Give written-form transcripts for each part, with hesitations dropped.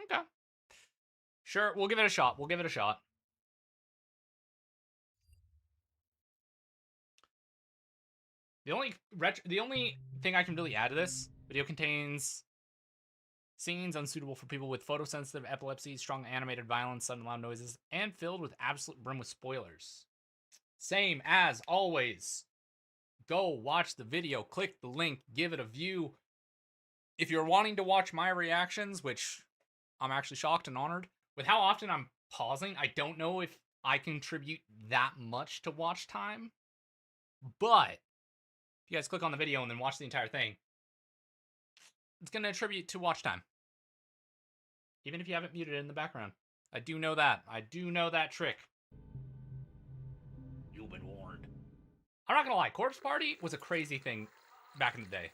Okay. Sure, we'll give it a shot. We'll give it a shot. The only thing I can really add to this video contains scenes unsuitable for people with photosensitive epilepsy, strong animated violence, sudden loud noises, and filled with absolute brim with spoilers. Same as always. Go watch the video, click the link, give it a view. If you're wanting to watch my reactions, which I'm actually shocked and honored, with how often I'm pausing, I don't know if I contribute that much to watch time. But if you guys click on the video and then watch the entire thing, it's going to attribute to watch time. Even if you haven't muted it in the background. I do know that. I do know that trick. You've been warned. I'm not going to lie. Corpse Party was a crazy thing back in the day.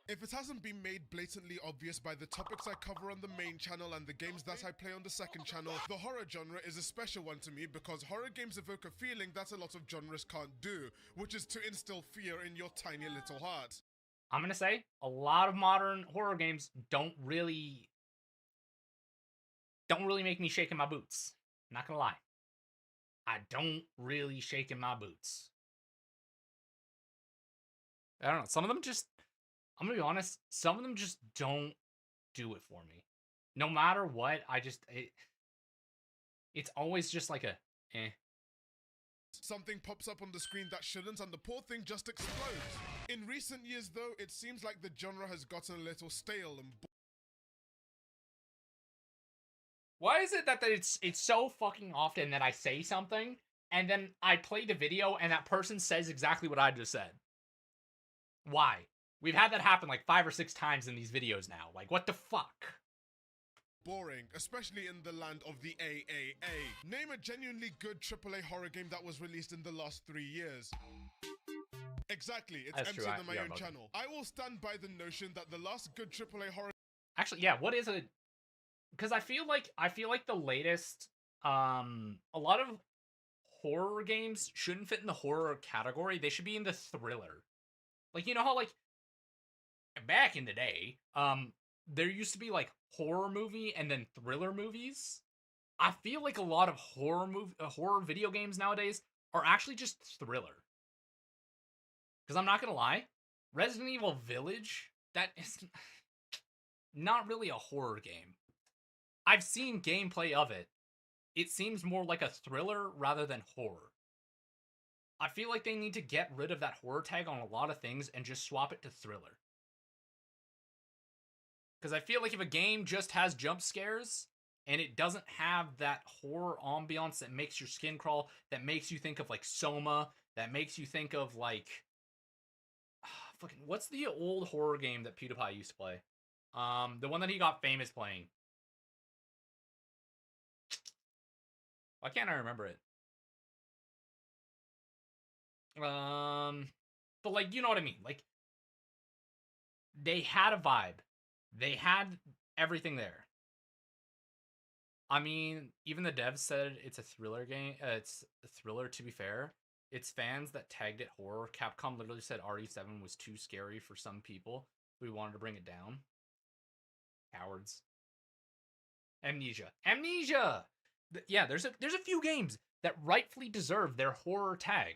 If it hasn't been made blatantly obvious by the topics I cover on the main channel and the games that I play on the second channel, the horror genre is a special one to me because horror games evoke a feeling that a lot of genres can't do, which is to instill fear in your tiny little heart. I'm going to say, a lot of modern horror games don't really make me shake in my boots. I'm not going to lie. I don't really shake in my boots. I don't know. Some of them just, I'm going to be honest, some of them just don't do it for me. No matter what, it's always just like a, eh. Something pops up on the screen that shouldn't and the poor thing just explodes. In recent years though, it seems like the genre has gotten a little stale and Why is it that it's so fucking often that I say something and then I play the video and that person says exactly what I just said? Why? We've had that happen like 5 or 6 times in these videos now. Like, what the fuck? boring, especially in the land of the AAA. Name a genuinely good AAA horror game that was released in the last 3 years. Exactly, it's emptier than my own channel. I will stand by the notion that the last good AAA horror... Actually, yeah, what is a... Because I feel like the latest, a lot of horror games shouldn't fit in the horror category. They should be in the thriller. Like, you know how, like, back in the day, there used to be, like, horror movie and then thriller movies. I feel like a lot of horror video games nowadays are actually just thriller. Because I'm not gonna lie, Resident Evil Village, that is not really a horror game. I've seen gameplay of it. It seems more like a thriller rather than horror. I feel like they need to get rid of that horror tag on a lot of things and just swap it to thriller. Because I feel like if a game just has jump scares and it doesn't have that horror ambiance that makes your skin crawl, that makes you think of like Soma, that makes you think of like... fucking, what's the old horror game that PewDiePie used to play? The one that he got famous playing. Why can't I remember it? But like, you know what I mean? Like, they had a vibe. They had everything there. I mean, even the devs said it's a thriller game. It's a thriller, to be fair. It's fans that tagged it horror. Capcom literally said RE7 was too scary for some people. We wanted to bring it down. Cowards. Amnesia. Amnesia! Yeah, there's a few games that rightfully deserve their horror tag.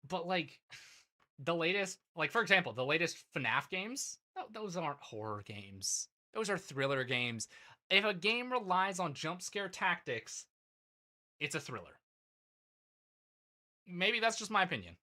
But, like, the latest... Like, for example, the latest FNAF games, those aren't horror games. Those are thriller games. If a game relies on jump scare tactics, it's a thriller. Maybe that's just my opinion.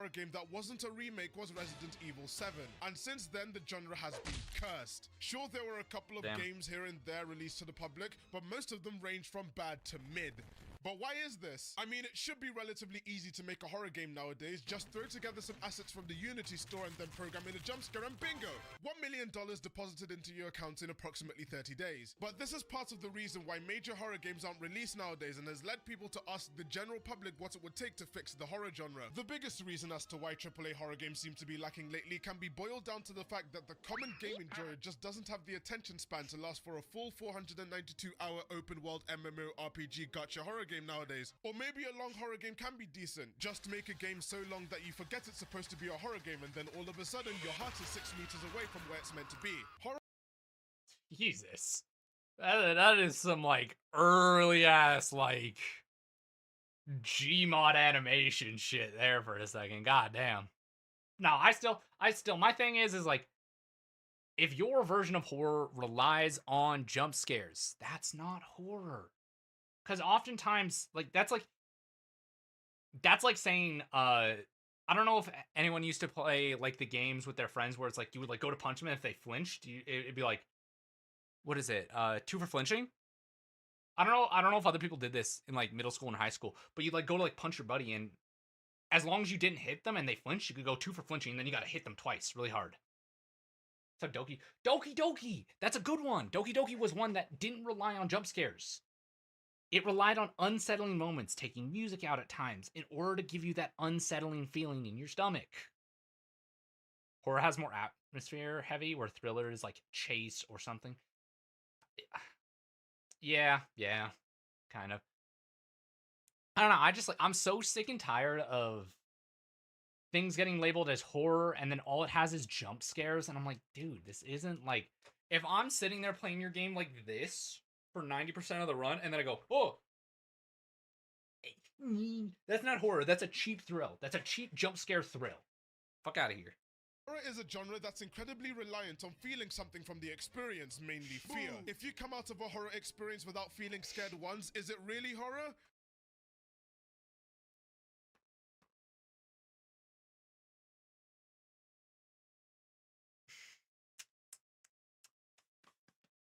A game that wasn't a remake was Resident Evil 7, and since then the genre has been cursed. Sure, there were a couple of games here and there released to the public, but most of them range from bad to mid. But why is this? I mean, it should be relatively easy to make a horror game nowadays. Just throw together some assets from the Unity store and then program in a jump scare and bingo! $1 million deposited into your account in approximately 30 days. But this is part of the reason why major horror games aren't released nowadays and has led people to ask the general public what it would take to fix the horror genre. The biggest reason as to why AAA horror games seem to be lacking lately can be boiled down to the fact that the common game enjoyer just doesn't have the attention span to last for a full 492-hour open-world MMORPG gacha horror game. game nowadays. Or maybe a long horror game can be decent. Just make a game so long that you forget it's supposed to be a horror game, and then all of a sudden your heart is 6 meters away from where it's meant to be. Horror Jesus. That is some, like, early-ass, like, Gmod animation shit there for a second. God damn. No, I still, my thing is like, if your version of horror relies on jump scares, that's not horror. Because oftentimes, like, that's like saying, I don't know if anyone used to play, like, the games with their friends where it's like, you would, like, go to punch them and if they flinched, it'd be like, what is it? 2 for flinching? I don't know if other people did this in, like, middle school and high school, but you'd, like, go to, like, punch your buddy, and as long as you didn't hit them and they flinched, you could go 2 for flinching, and then you gotta hit them twice, really hard. So Doki Doki! That's a good one! Doki Doki was one that didn't rely on jump scares. It relied on unsettling moments, taking music out at times, in order to give you that unsettling feeling in your stomach. Horror has more atmosphere heavy, where thriller is, like, chase or something. Yeah, kind of. I don't know, I'm so sick and tired of things getting labeled as horror, and then all it has is jump scares, and I'm like, dude, this isn't, like, if I'm sitting there playing your game like this for 90% of the run, and then I go, oh, that's not horror, that's a cheap thrill. That's a cheap jump scare thrill. Fuck out of here. Horror is a genre that's incredibly reliant on feeling something from the experience, mainly fear. If you come out of a horror experience without feeling scared once, is it really horror?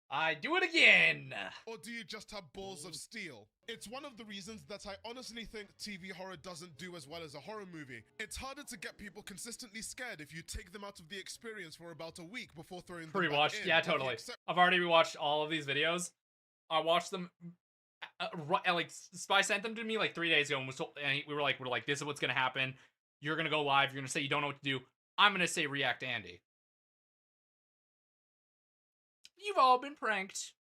I do it again! Or do you just have balls of steel? It's one of the reasons that I honestly think TV horror doesn't do as well as a horror movie. It's harder to get people consistently scared if you take them out of the experience for about a week before throwing them back in. Yeah, totally. I've already rewatched all of these videos. I watched them, like, Spy sent them to me like 3 days ago, and we were like, this is what's gonna happen. You're gonna go live, you're gonna say you don't know what to do. I'm gonna say react Andy. You've all been pranked.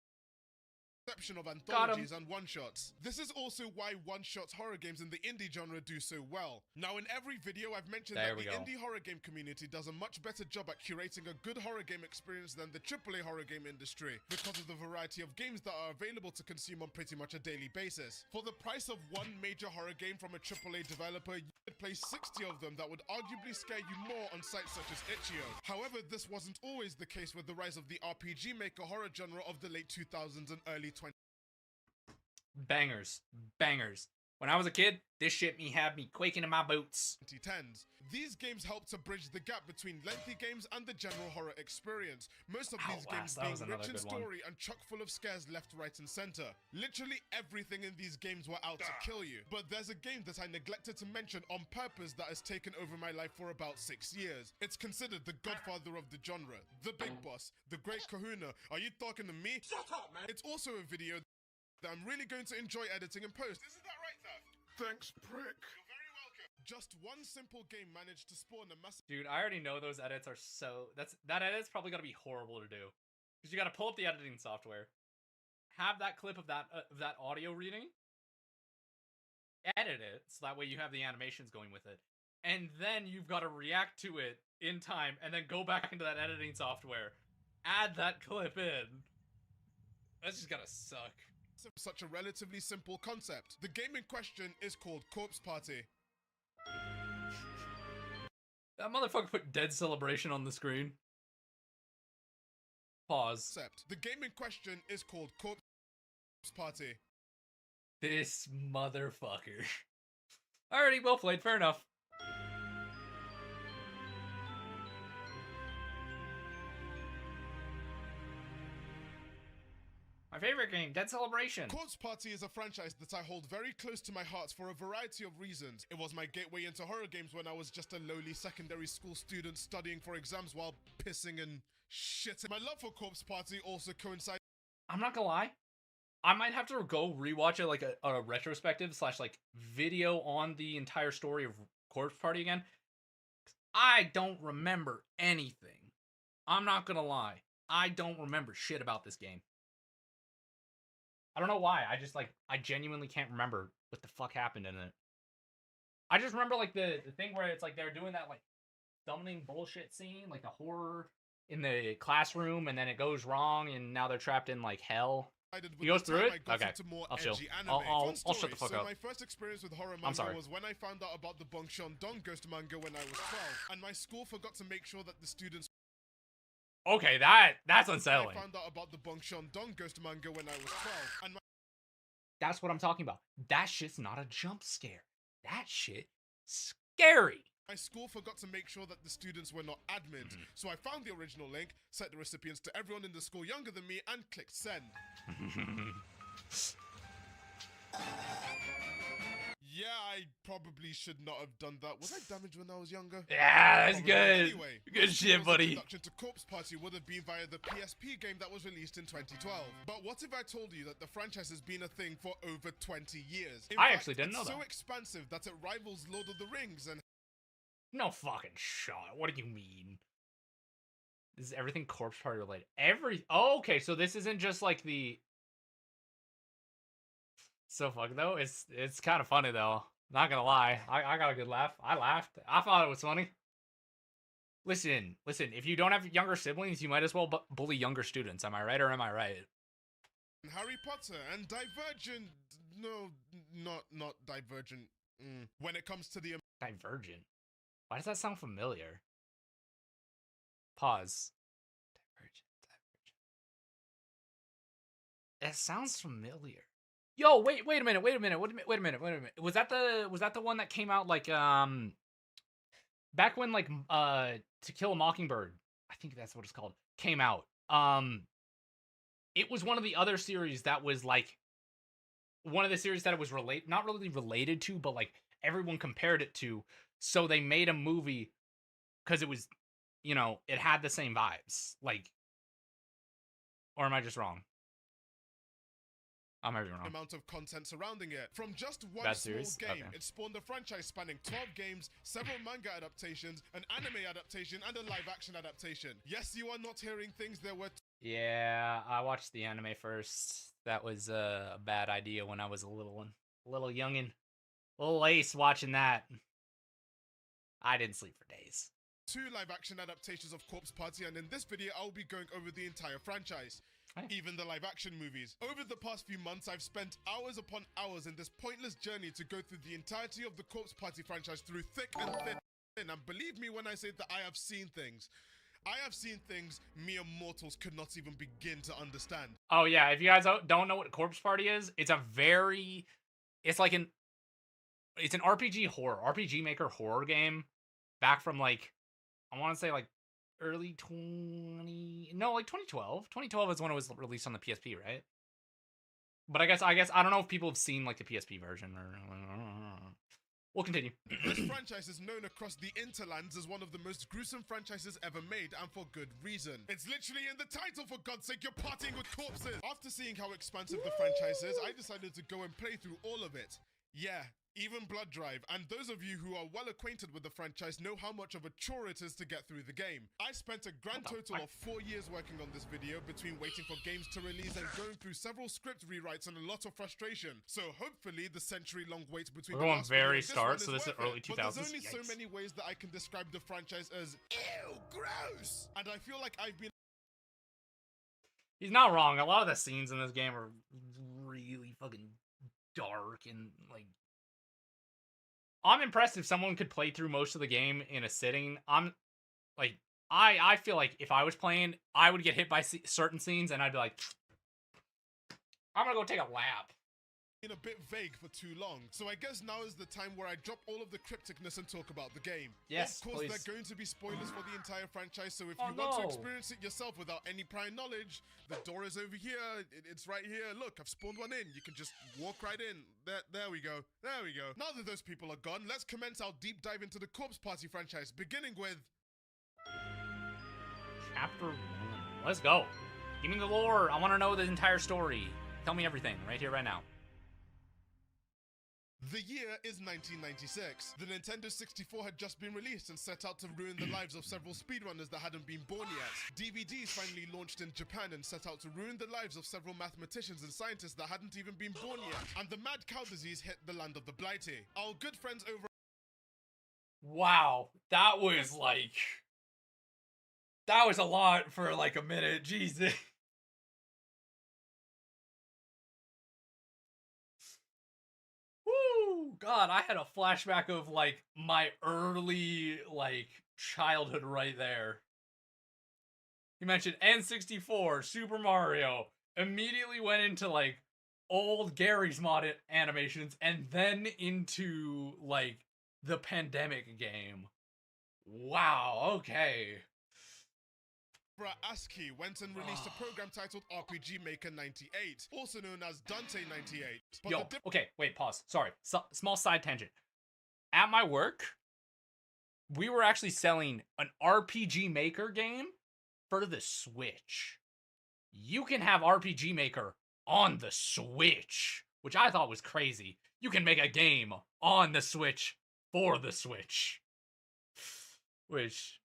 Exception of anthologies and one-shots. This is also why one-shot horror games in the indie genre do so well. Now, in every video I've mentioned that the indie horror game community does a much better job at curating a good horror game experience than the AAA horror game industry, because of the variety of games that are available to consume on pretty much a daily basis. For the price of one major horror game from a AAA developer, you could play 60 of them that would arguably scare you more on sites such as Itch.io. However, this wasn't always the case with the rise of the RPG maker horror genre of the late 2000s and early 20s. Bangers. When I was a kid, this shit had me quaking in my boots. 2010s. These games help to bridge the gap between lengthy games and the general horror experience. Most of these games being rich in story and chock full of scares left, right, and center. Literally everything in these games were out to kill you. But there's a game that I neglected to mention on purpose that has taken over my life for about 6 years. It's considered the godfather of the genre, the big boss, the great kahuna. Are you talking to me? Shut up, man! It's also a video that I'm really going to enjoy editing and post. Isn't that right, Thaf? Thanks, prick. You're very welcome. Just one simple game managed to spawn a massive... Dude, I already know those edits are so... That edit's probably gonna be horrible to do. Because you gotta pull up the editing software, have that clip of that audio reading, edit it, so that way you have the animations going with it, and then you've got to react to it in time, and then go back into that editing software, add that clip in. That's just gotta suck. Such a relatively simple concept. The game in question is called Corpse Party. That motherfucker put Dead Celebration on the screen. Pause. The game in question is called Corpse Party. This motherfucker. Alrighty, well played, fair enough. My favorite game, Dead Celebration. Corpse Party is a franchise that I hold very close to my heart for a variety of reasons. It was my gateway into horror games when I was just a lowly secondary school student studying for exams while pissing and shitting. My love for Corpse Party also coincides... I'm not gonna lie. I might have to go rewatch it, like a retrospective / like video on the entire story of Corpse Party again. I don't remember anything. I'm not gonna lie. I don't remember shit about this game. I don't know why. I genuinely can't remember what the fuck happened in it. I just remember like the thing where it's like they're doing that like summoning bullshit scene, like the horror in the classroom, and then it goes wrong, and now they're trapped in like hell. He goes through it? Okay. I'll chill. I'll shut the fuck up. My first experience with horror I'm sorry. manga was when I found out about the Bongshon Dong Ghost manga when I was 12, and my school forgot to make sure that the students. Okay, that's unsettling. I found out about the Bongshon Dong Ghost manga when I was 12, and that's what I'm talking about. That shit's not a jump scare. That shit scary. my school forgot to make sure that the students were not admins, so I found the original link, set the recipients to everyone in the school younger than me, and clicked send. Yeah, I probably should not have done that. Was I damaged when I was younger? Yeah, that's Probably. good. Anyway, Good shit, buddy. Introduction to Corpse Party would have been via the PSP game that was released in 2012. But what if I told you that the franchise has been a thing for over 20 years? In fact, actually didn't know it's that. so expansive that it rivals Lord of the Rings and No fucking shot. What do you mean? This is everything Corpse Party related. Okay, so this isn't just like the. So fuck though. It's kind of funny though. Not gonna lie. I got a good laugh. I laughed. I thought it was funny. Listen. If you don't have younger siblings, you might as well bully younger students. Am I right or am I right? Harry Potter and Divergent. No, not Divergent. When it comes to the Divergent. Why does that sound familiar? Pause. Divergent. It sounds familiar. Yo, wait a minute. Wait a minute. Was that the one that came out like back when like To Kill a Mockingbird, I think that's what it's called, came out. It was one of the other series that was like one of the series that it was not really related to, but like everyone compared it to, so they made a movie because it was, you know, it had the same vibes. Like, or am I just wrong? I might be wrong. Amount of content surrounding it. From just one small game, it spawned a franchise spanning 12 games, several manga adaptations, an anime adaptation, and a live-action adaptation. Yes, you are not hearing things there were... Yeah, I watched the anime first. That was a bad idea when I was a little one. Little youngin'. Little ace watching that. I didn't sleep for days. 2 live-action adaptations of Corpse Party, and in this video, I'll be going over the entire franchise. Even the live-action movies. Over the past few months, I've spent hours upon hours in this pointless journey to go through the entirety of the Corpse Party franchise through thick and thin. And believe me when I say that I have seen things. I have seen things mere mortals could not even begin to understand. Oh yeah, if you guys don't know what Corpse Party is, it's an RPG Maker horror game back from like, I want to say like early 2012. 2012 is when it was released on the PSP, right? But I guess I don't know if people have seen like the PSP version or we'll continue. This franchise is known across the interlands as one of the most gruesome franchises ever made, and for good reason. It's literally in the title, for God's sake, you're partying with corpses! After seeing how expansive the franchise is, I decided to go and play through all of it. Yeah, even Blood Drive, and those of you who are well acquainted with the franchise know how much of a chore it is to get through the game. I spent a grand total of 4 years working on this video, between waiting for games to release and going through several script rewrites and a lot of frustration. So hopefully the century-long wait between the last video and this one is worth it. Early 2000s. But there's only so many ways that I can describe the franchise as ew, gross, and I feel like I've been... He's not wrong. A lot of the scenes in this game are really fucking dark and like... I'm impressed if someone could play through most of the game in a sitting. I'm like, I feel like if I was playing, I would get hit by certain scenes and I'd be like, I'm gonna go take a lap. Been a bit vague for too long, so I guess now is the time where I drop all of the crypticness and talk about the game. Yes, of course, please. They're going to be spoilers for the entire franchise, so if you want to experience it yourself without any prior knowledge, the door is over here. It's right here. Look, I've spawned one in. You can just walk right in. There we go. There we go. Now that those people are gone, let's commence our deep dive into the Corpse Party franchise, beginning with... Chapter 1. Let's go. Give me the lore. I want to know the entire story. Tell me everything right here, right now. The year is 1996. The Nintendo 64 had just been released and set out to ruin the lives of several speedrunners that hadn't been born yet. DVDs finally launched in Japan and set out to ruin the lives of several mathematicians and scientists that hadn't even been born yet. And the mad cow disease hit the land of the Blighty. Our good friends over... Wow, that was like... That was a lot for like a minute, Jesus. Woo! God, I had a flashback of like my early like childhood right there. You mentioned N64, Super Mario, immediately went into like old Gary's mod animations and then into like the pandemic game. Wow, okay. ASCII went and released a program titled RPG Maker 98, also known as Dante 98. But yo, okay, wait, pause. Sorry, small side tangent. At my work, we were actually selling an RPG Maker game for the Switch. You can have RPG Maker on the Switch, which I thought was crazy. You can make a game on the Switch for the Switch. Which...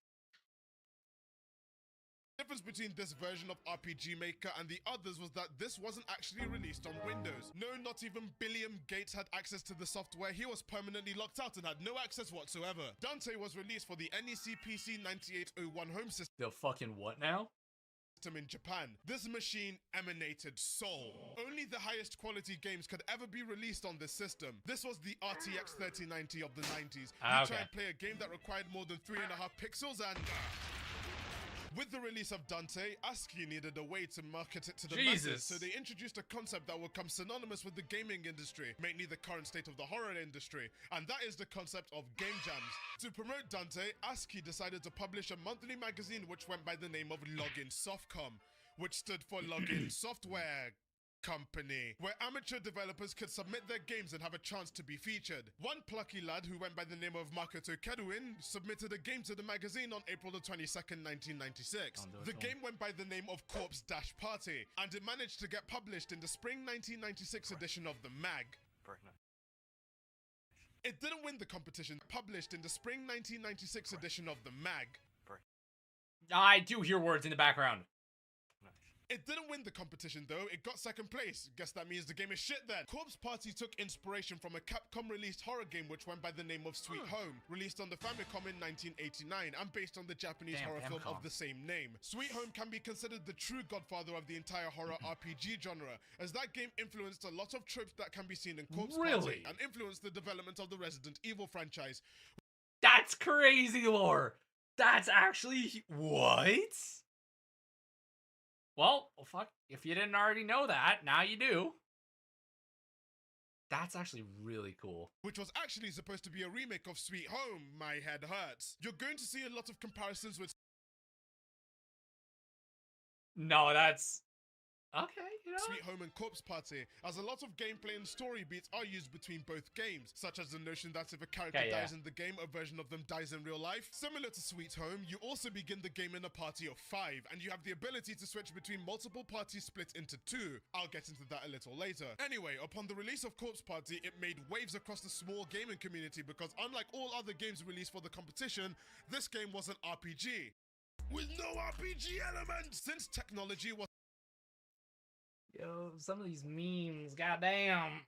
The difference between this version of RPG Maker and the others was that this wasn't actually released on Windows. No, not even Billiam Gates had access to the software. He was permanently locked out and had no access whatsoever. Dante was released for the NEC PC 9801 home system. The fucking what now? In Japan. This machine emanated soul. Only the highest quality games could ever be released on this system. This was the RTX 3090 of the 90s. You try and play a game that required more than 3.5 pixels and... With the release of Dante, ASCII needed a way to market it to the masses, so they introduced a concept that will come synonymous with the gaming industry, mainly the current state of the horror industry, and that is the concept of game jams. To promote Dante, ASCII decided to publish a monthly magazine which went by the name of Login Softcom, which stood for Login Software Company, where amateur developers could submit their games and have a chance to be featured. One plucky lad who went by the name of Makoto Kedouin submitted a game to the magazine on April the 22nd, 1996. The game went by the name of Corpse Dash Party, and it managed to get published in the spring 1996 edition of the mag. It didn't win the competition, published in the spring 1996 edition of the mag. I do hear words in the background. It didn't win the competition though, it got second place. Guess that means the game is shit then. Corpse Party took inspiration from a Capcom released horror game which went by the name of Sweet Home, released on the Famicom in 1989 and based on the Japanese horror film of the same name. Sweet Home can be considered the true godfather of the entire horror RPG genre, as that game influenced a lot of tropes that can be seen in Corpse Party and influenced the development of the Resident Evil franchise. That's crazy lore! That's actually... What? Well, fuck, if you didn't already know that, now you do. That's actually really cool. Which was actually supposed to be a remake of Sweet Home. My head hurts. You're going to see a lot of comparisons with... No, that's... Okay, you know? Sweet Home and Corpse Party, as a lot of gameplay and story beats are used between both games, such as the notion that if a character dies in the game, a version of them dies in real life. Similar to Sweet Home, you also begin the game in a party of 5, and you have the ability to switch between multiple parties split into 2. I'll get into that a little later. Anyway, upon the release of Corpse Party, it made waves across the small gaming community because unlike all other games released for the competition, this game was an RPG. With no RPG elements! Since technology was... Yo, some of these memes, goddamn.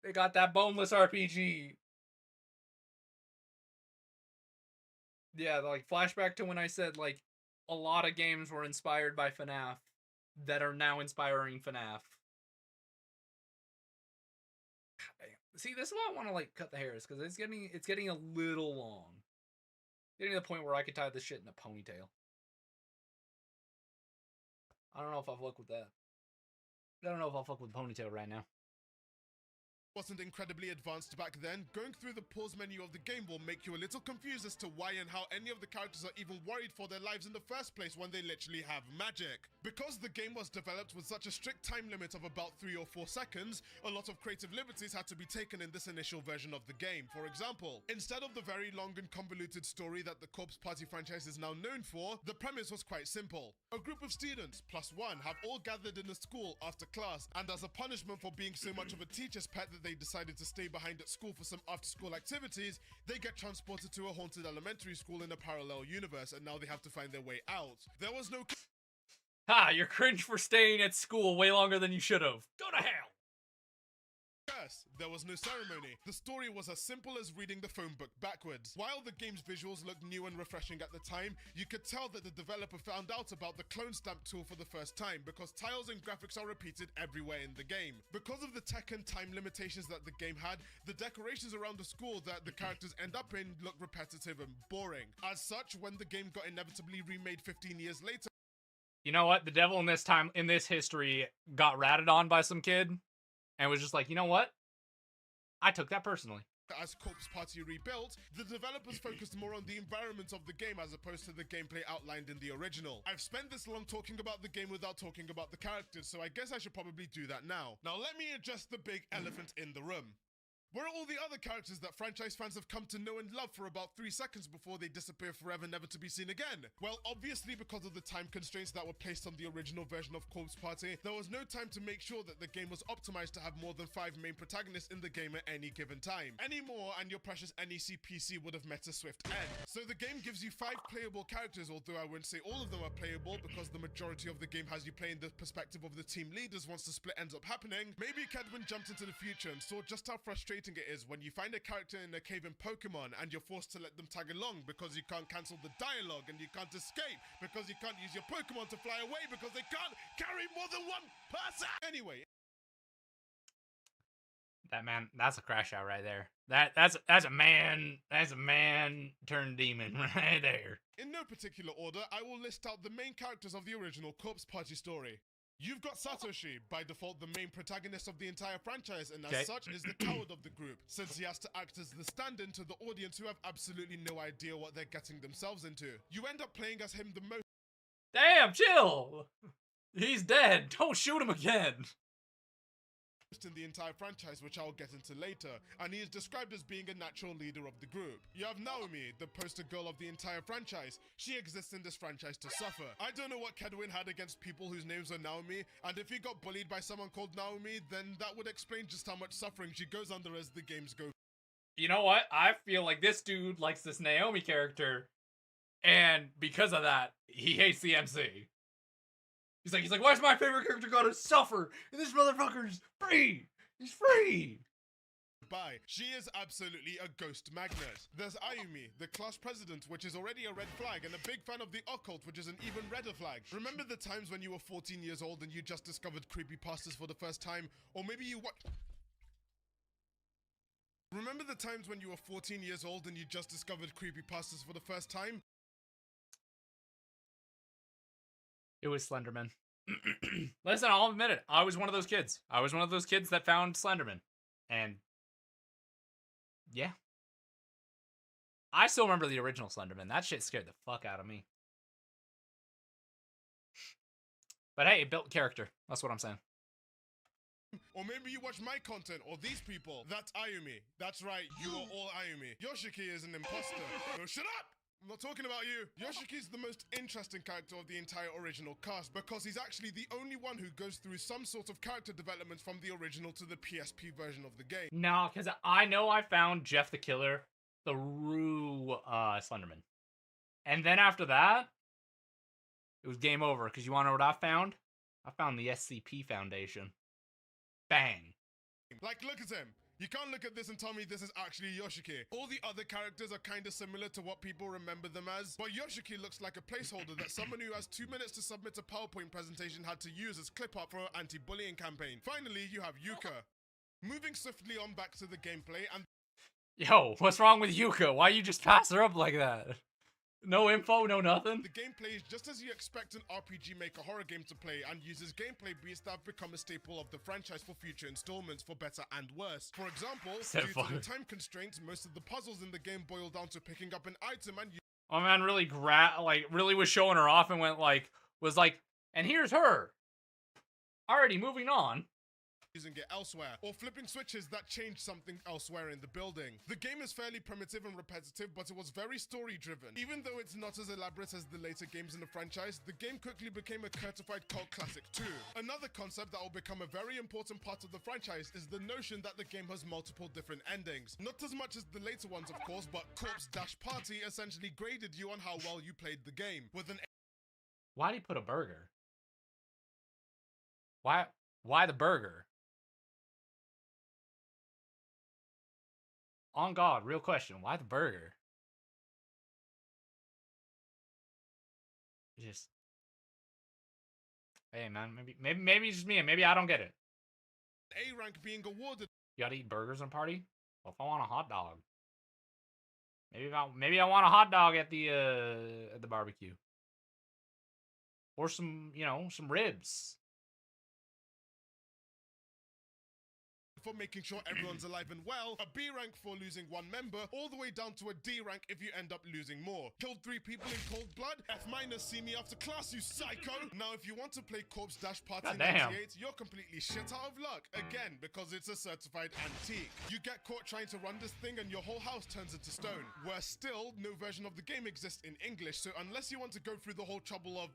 They got that boneless RPG. Yeah, like flashback to when I said like a lot of games were inspired by FNAF that are now inspiring FNAF. See, this is why I want to like cut the hairs because it's getting a little long. Getting to the point where I could tie this shit in a ponytail. I don't know if I'll fuck with that. I don't know if I'll fuck with ponytail right now. wasn't incredibly advanced back then, going through the pause menu of the game will make you a little confused as to why and how any of the characters are even worried for their lives in the first place when they literally have magic. Because the game was developed with such a strict time limit of about 3 or 4 seconds, a lot of creative liberties had to be taken in this initial version of the game. For example, instead of the very long and convoluted story that the Corpse Party franchise is now known for, the premise was quite simple. A group of students, +1, have all gathered in a school after class, and as a punishment for being so much of a teacher's pet that they decided to stay behind at school for some after-school activities, they get transported to a haunted elementary school in a parallel universe, and now they have to find their way out. There was no Ha! You're cringe for staying at school way longer than you should have. Go to hell! curse. There was no ceremony. The story was as simple as reading the phone book backwards. While the game's visuals looked new and refreshing at the time, you could tell that the developer found out about the clone stamp tool for the first time, because tiles and graphics are repeated everywhere in the game. Because of the tech and time limitations that the game had, the decorations around the school that the characters end up in look repetitive and boring. As such, when the game got inevitably remade 15 years later, you know what? The devil in this history got ratted on by some kid and was just like, you know what? I took that personally. As Corpse Party rebuilt, the developers focused more on the environment of the game as opposed to the gameplay outlined in the original. I've spent this long talking about the game without talking about the characters, so I guess I should probably do that now. Now let me address the big elephant in the room. Where are all the other characters that franchise fans have come to know and love for about 3 seconds before they disappear forever, never to be seen again? Well, obviously because of the time constraints that were placed on the original version of Corpse Party, there was no time to make sure that the game was optimized to have more than 5 main protagonists in the game at any given time. Any more and your precious NEC PC would have met a swift end. So the game gives you 5 playable characters, although I wouldn't say all of them are playable because the majority of the game has you playing the perspective of the team leaders once the split ends up happening. Maybe Kedwin jumped into the future and saw just how frustrating it is when you find a character in a cave in Pokemon and you're forced to let them tag along because you can't cancel the dialogue and you can't escape because you can't use your Pokemon to fly away because they can't carry more than one person. Anyway. That man, that's a crash out right there. That's a man turned demon right there. In no particular order, I will list out the main characters of the original Corpse Party story. You've got Satoshi, by default the main protagonist of the entire franchise, and as such is the coward of the group, since he has to act as the stand-in to the audience who have absolutely no idea what they're getting themselves into. You end up playing as him the most. Damn, chill! He's dead, don't shoot him again! In the entire franchise, which I'll get into later, and he is described as being a natural leader of the group. You have Naomi, the poster girl of the entire franchise. She exists in this franchise to suffer. I don't know what Kedwin had against people whose names are Naomi, and if he got bullied by someone called Naomi, then that would explain just how much suffering she goes under as the games go. You know what? I feel like this dude likes this Naomi character, and because of that, he hates the MC. He's like, why's my favorite character gotta suffer? And this motherfucker's free! He's free! Bye. She is absolutely a ghost magnet. There's Ayumi, the class president, which is already a red flag, and a big fan of the occult, which is an even redder flag. Remember the times when you were 14 years old and you just discovered creepypastas for the first time? Or maybe you Remember the times when you were 14 years old and you just discovered creepypastas for the first time? It was Slenderman. Listen, I'll admit it. I was one of those kids. I was one of those kids that found Slenderman. And yeah. I still remember the original Slenderman. That shit scared the fuck out of me. But hey, it built character. That's what I'm saying. Or maybe you watch my content, or these people. That's Ayumi. That's right, you are all Ayumi. Yoshiki is an imposter. No, shut up! I'm not talking about you. Yoshiki's the most interesting character of the entire original cast because he's actually the only one who goes through some sort of character development from the original to the PSP version of the game. No, because I know I found Jeff the Killer through Slenderman. And then after that, it was game over. Because you want to know what I found? I found the SCP Foundation. Bang. Like, look at him. You can't look at this and tell me this is actually Yoshiki. All the other characters are kind of similar to what people remember them as, but Yoshiki looks like a placeholder that someone who has 2 minutes to submit a PowerPoint presentation had to use as clip art for an anti-bullying campaign. Finally, you have Yuka. Moving swiftly on back to the gameplay and... Yo, what's wrong with Yuka? Why you just pass her up like that? No info, no nothing. The gameplay is just as you expect an RPG Maker horror game to play, and uses gameplay beats that have become a staple of the franchise for future installments, for better and worse. For example, due to the time constraints, most of the puzzles in the game boil down to picking up an item and my man really really was showing her off and was like, and here's her. Alrighty, moving on. Using it elsewhere, or flipping switches that change something elsewhere in the building. The game is fairly primitive and repetitive, but it was very story-driven. Even though it's not as elaborate as the later games in the franchise, the game quickly became a certified cult classic too. Another concept that will become a very important part of the franchise is the notion that the game has multiple different endings. Not as much as the later ones, of course, but Corpse-Party essentially graded you on how well you played the game. With an Why'd he put a burger? Why the burger? On God, real question. Why the burger? Just, hey man, maybe it's just me, and maybe I don't get it. A rank being awarded. You gotta eat burgers on party? Well, if I want a hot dog, maybe I want a hot dog at the barbecue, or some some ribs. For making sure everyone's alive and well, a B rank for losing one member, all the way down to a D rank if you end up losing more. Killed 3 people in cold blood, F-, see me after class, you psycho! Now if you want to play Corpse-Party 98, you're completely shit out of luck, again, because it's a certified antique. You get caught trying to run this thing and your whole house turns into stone. Worse still, no version of the game exists in English, so unless you want to go through the whole trouble of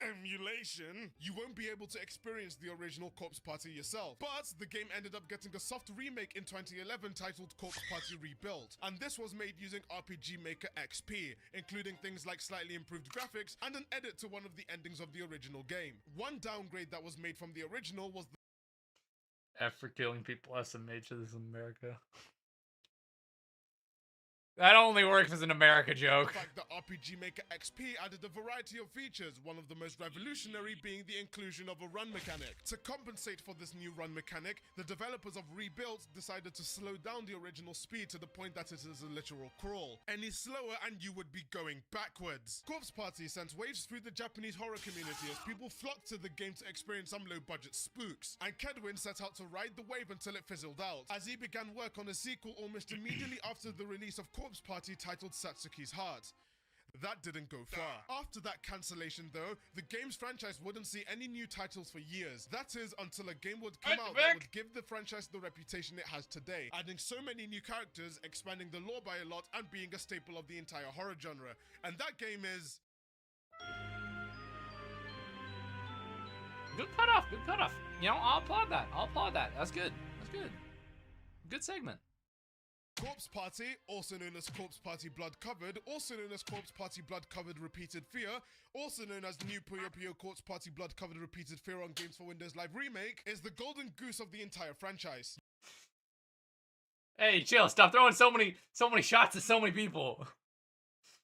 emulation, you won't be able to experience the original Corpse-Party yourself. But the game ended up getting a soft remake in 2011 titled Corpse-Party Rebuilt, and this was made using RPG Maker XP, including things like slightly improved graphics and an edit to one of the endings of the original game. One downgrade that was made from the original was the F for killing people, SMH, this is America. That only works as an America joke. In fact, the RPG Maker XP added a variety of features, one of the most revolutionary being the inclusion of a run mechanic. To compensate for this new run mechanic, the developers of Rebuilt decided to slow down the original speed to the point that it is a literal crawl. Any slower and you would be going backwards. Corpse-Party sent waves through the Japanese horror community as people flocked to the game to experience some low-budget spooks, and Kedwin set out to ride the wave until it fizzled out, as he began work on a sequel almost immediately after the release of Corpse-Party titled Satsuki's Heart. That didn't go far. After that cancellation though, the game's franchise wouldn't see any new titles for years. That is, until a game would come out that would give the franchise the reputation it has today, adding so many new characters, expanding the lore by a lot, and being a staple of the entire horror genre. And that game is... Good cutoff, good cutoff. You know, I'll applaud that. That's good. That's good. Good segment. Corpse-Party, also known as Corpse-Party Blood Covered, also known as Corpse-Party Blood Covered Repeated Fear, also known as New Puyo Puyo Corpse-Party Blood Covered Repeated Fear on Games for Windows Live Remake, is the golden goose of the entire franchise. Hey, chill, stop throwing so many shots at so many people.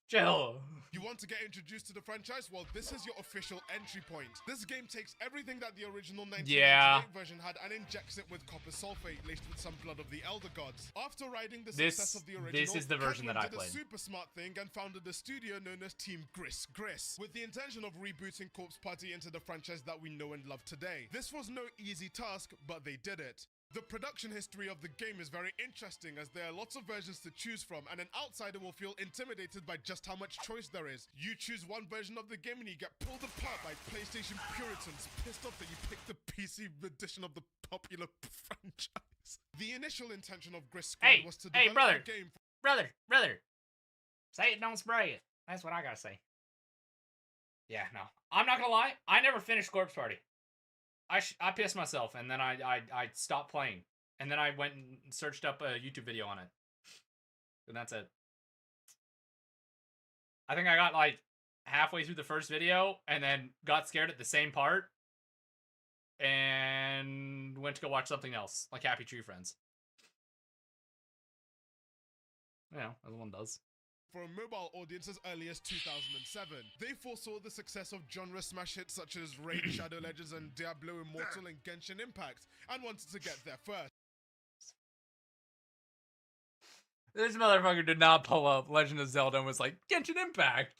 Chill. You want to get introduced to the franchise? Well, this is your official entry point. This game takes everything that the original 1998 version had and injects it with copper sulfate laced with some blood of the Elder Gods. After riding the success of the original, this is the version that I played. Did a super smart thing and founded a studio known as Team Gris, with the intention of rebooting Corpse-Party into the franchise that we know and love today. This was no easy task, but they did it. The production history of the game is very interesting, as there are lots of versions to choose from, and an outsider will feel intimidated by just how much choice there is. You choose one version of the game and you get pulled apart by PlayStation Puritans, pissed off that you picked the PC edition of the popular franchise. The initial intention of Gris Squad was to develop a game brother, say it, don't spray it. That's what I gotta say. Yeah, no. I'm not gonna lie, I never finished Corpse-Party. I pissed myself, and then I stopped playing, and then I went and searched up a YouTube video on it, and that's it. I think I got like halfway through the first video, and then got scared at the same part, and went to go watch something else, like Happy Tree Friends. You know, as one does. For a mobile audience as early as 2007. They foresaw the success of genre smash hits such as Raid, Shadow Legends, and Diablo Immortal and Genshin Impact, and wanted to get there first. This motherfucker did not pull up Legend of Zelda and was like, Genshin Impact.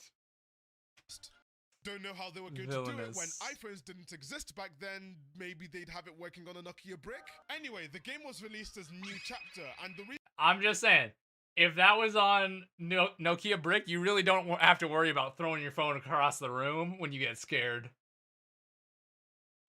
Don't know how they were going to do it when iPhones didn't exist back then. Maybe they'd have it working on a Nokia brick. Anyway, the game was released as New Chapter, and the I'm just saying, if that was on Nokia brick, you really don't have to worry about throwing your phone across the room when you get scared.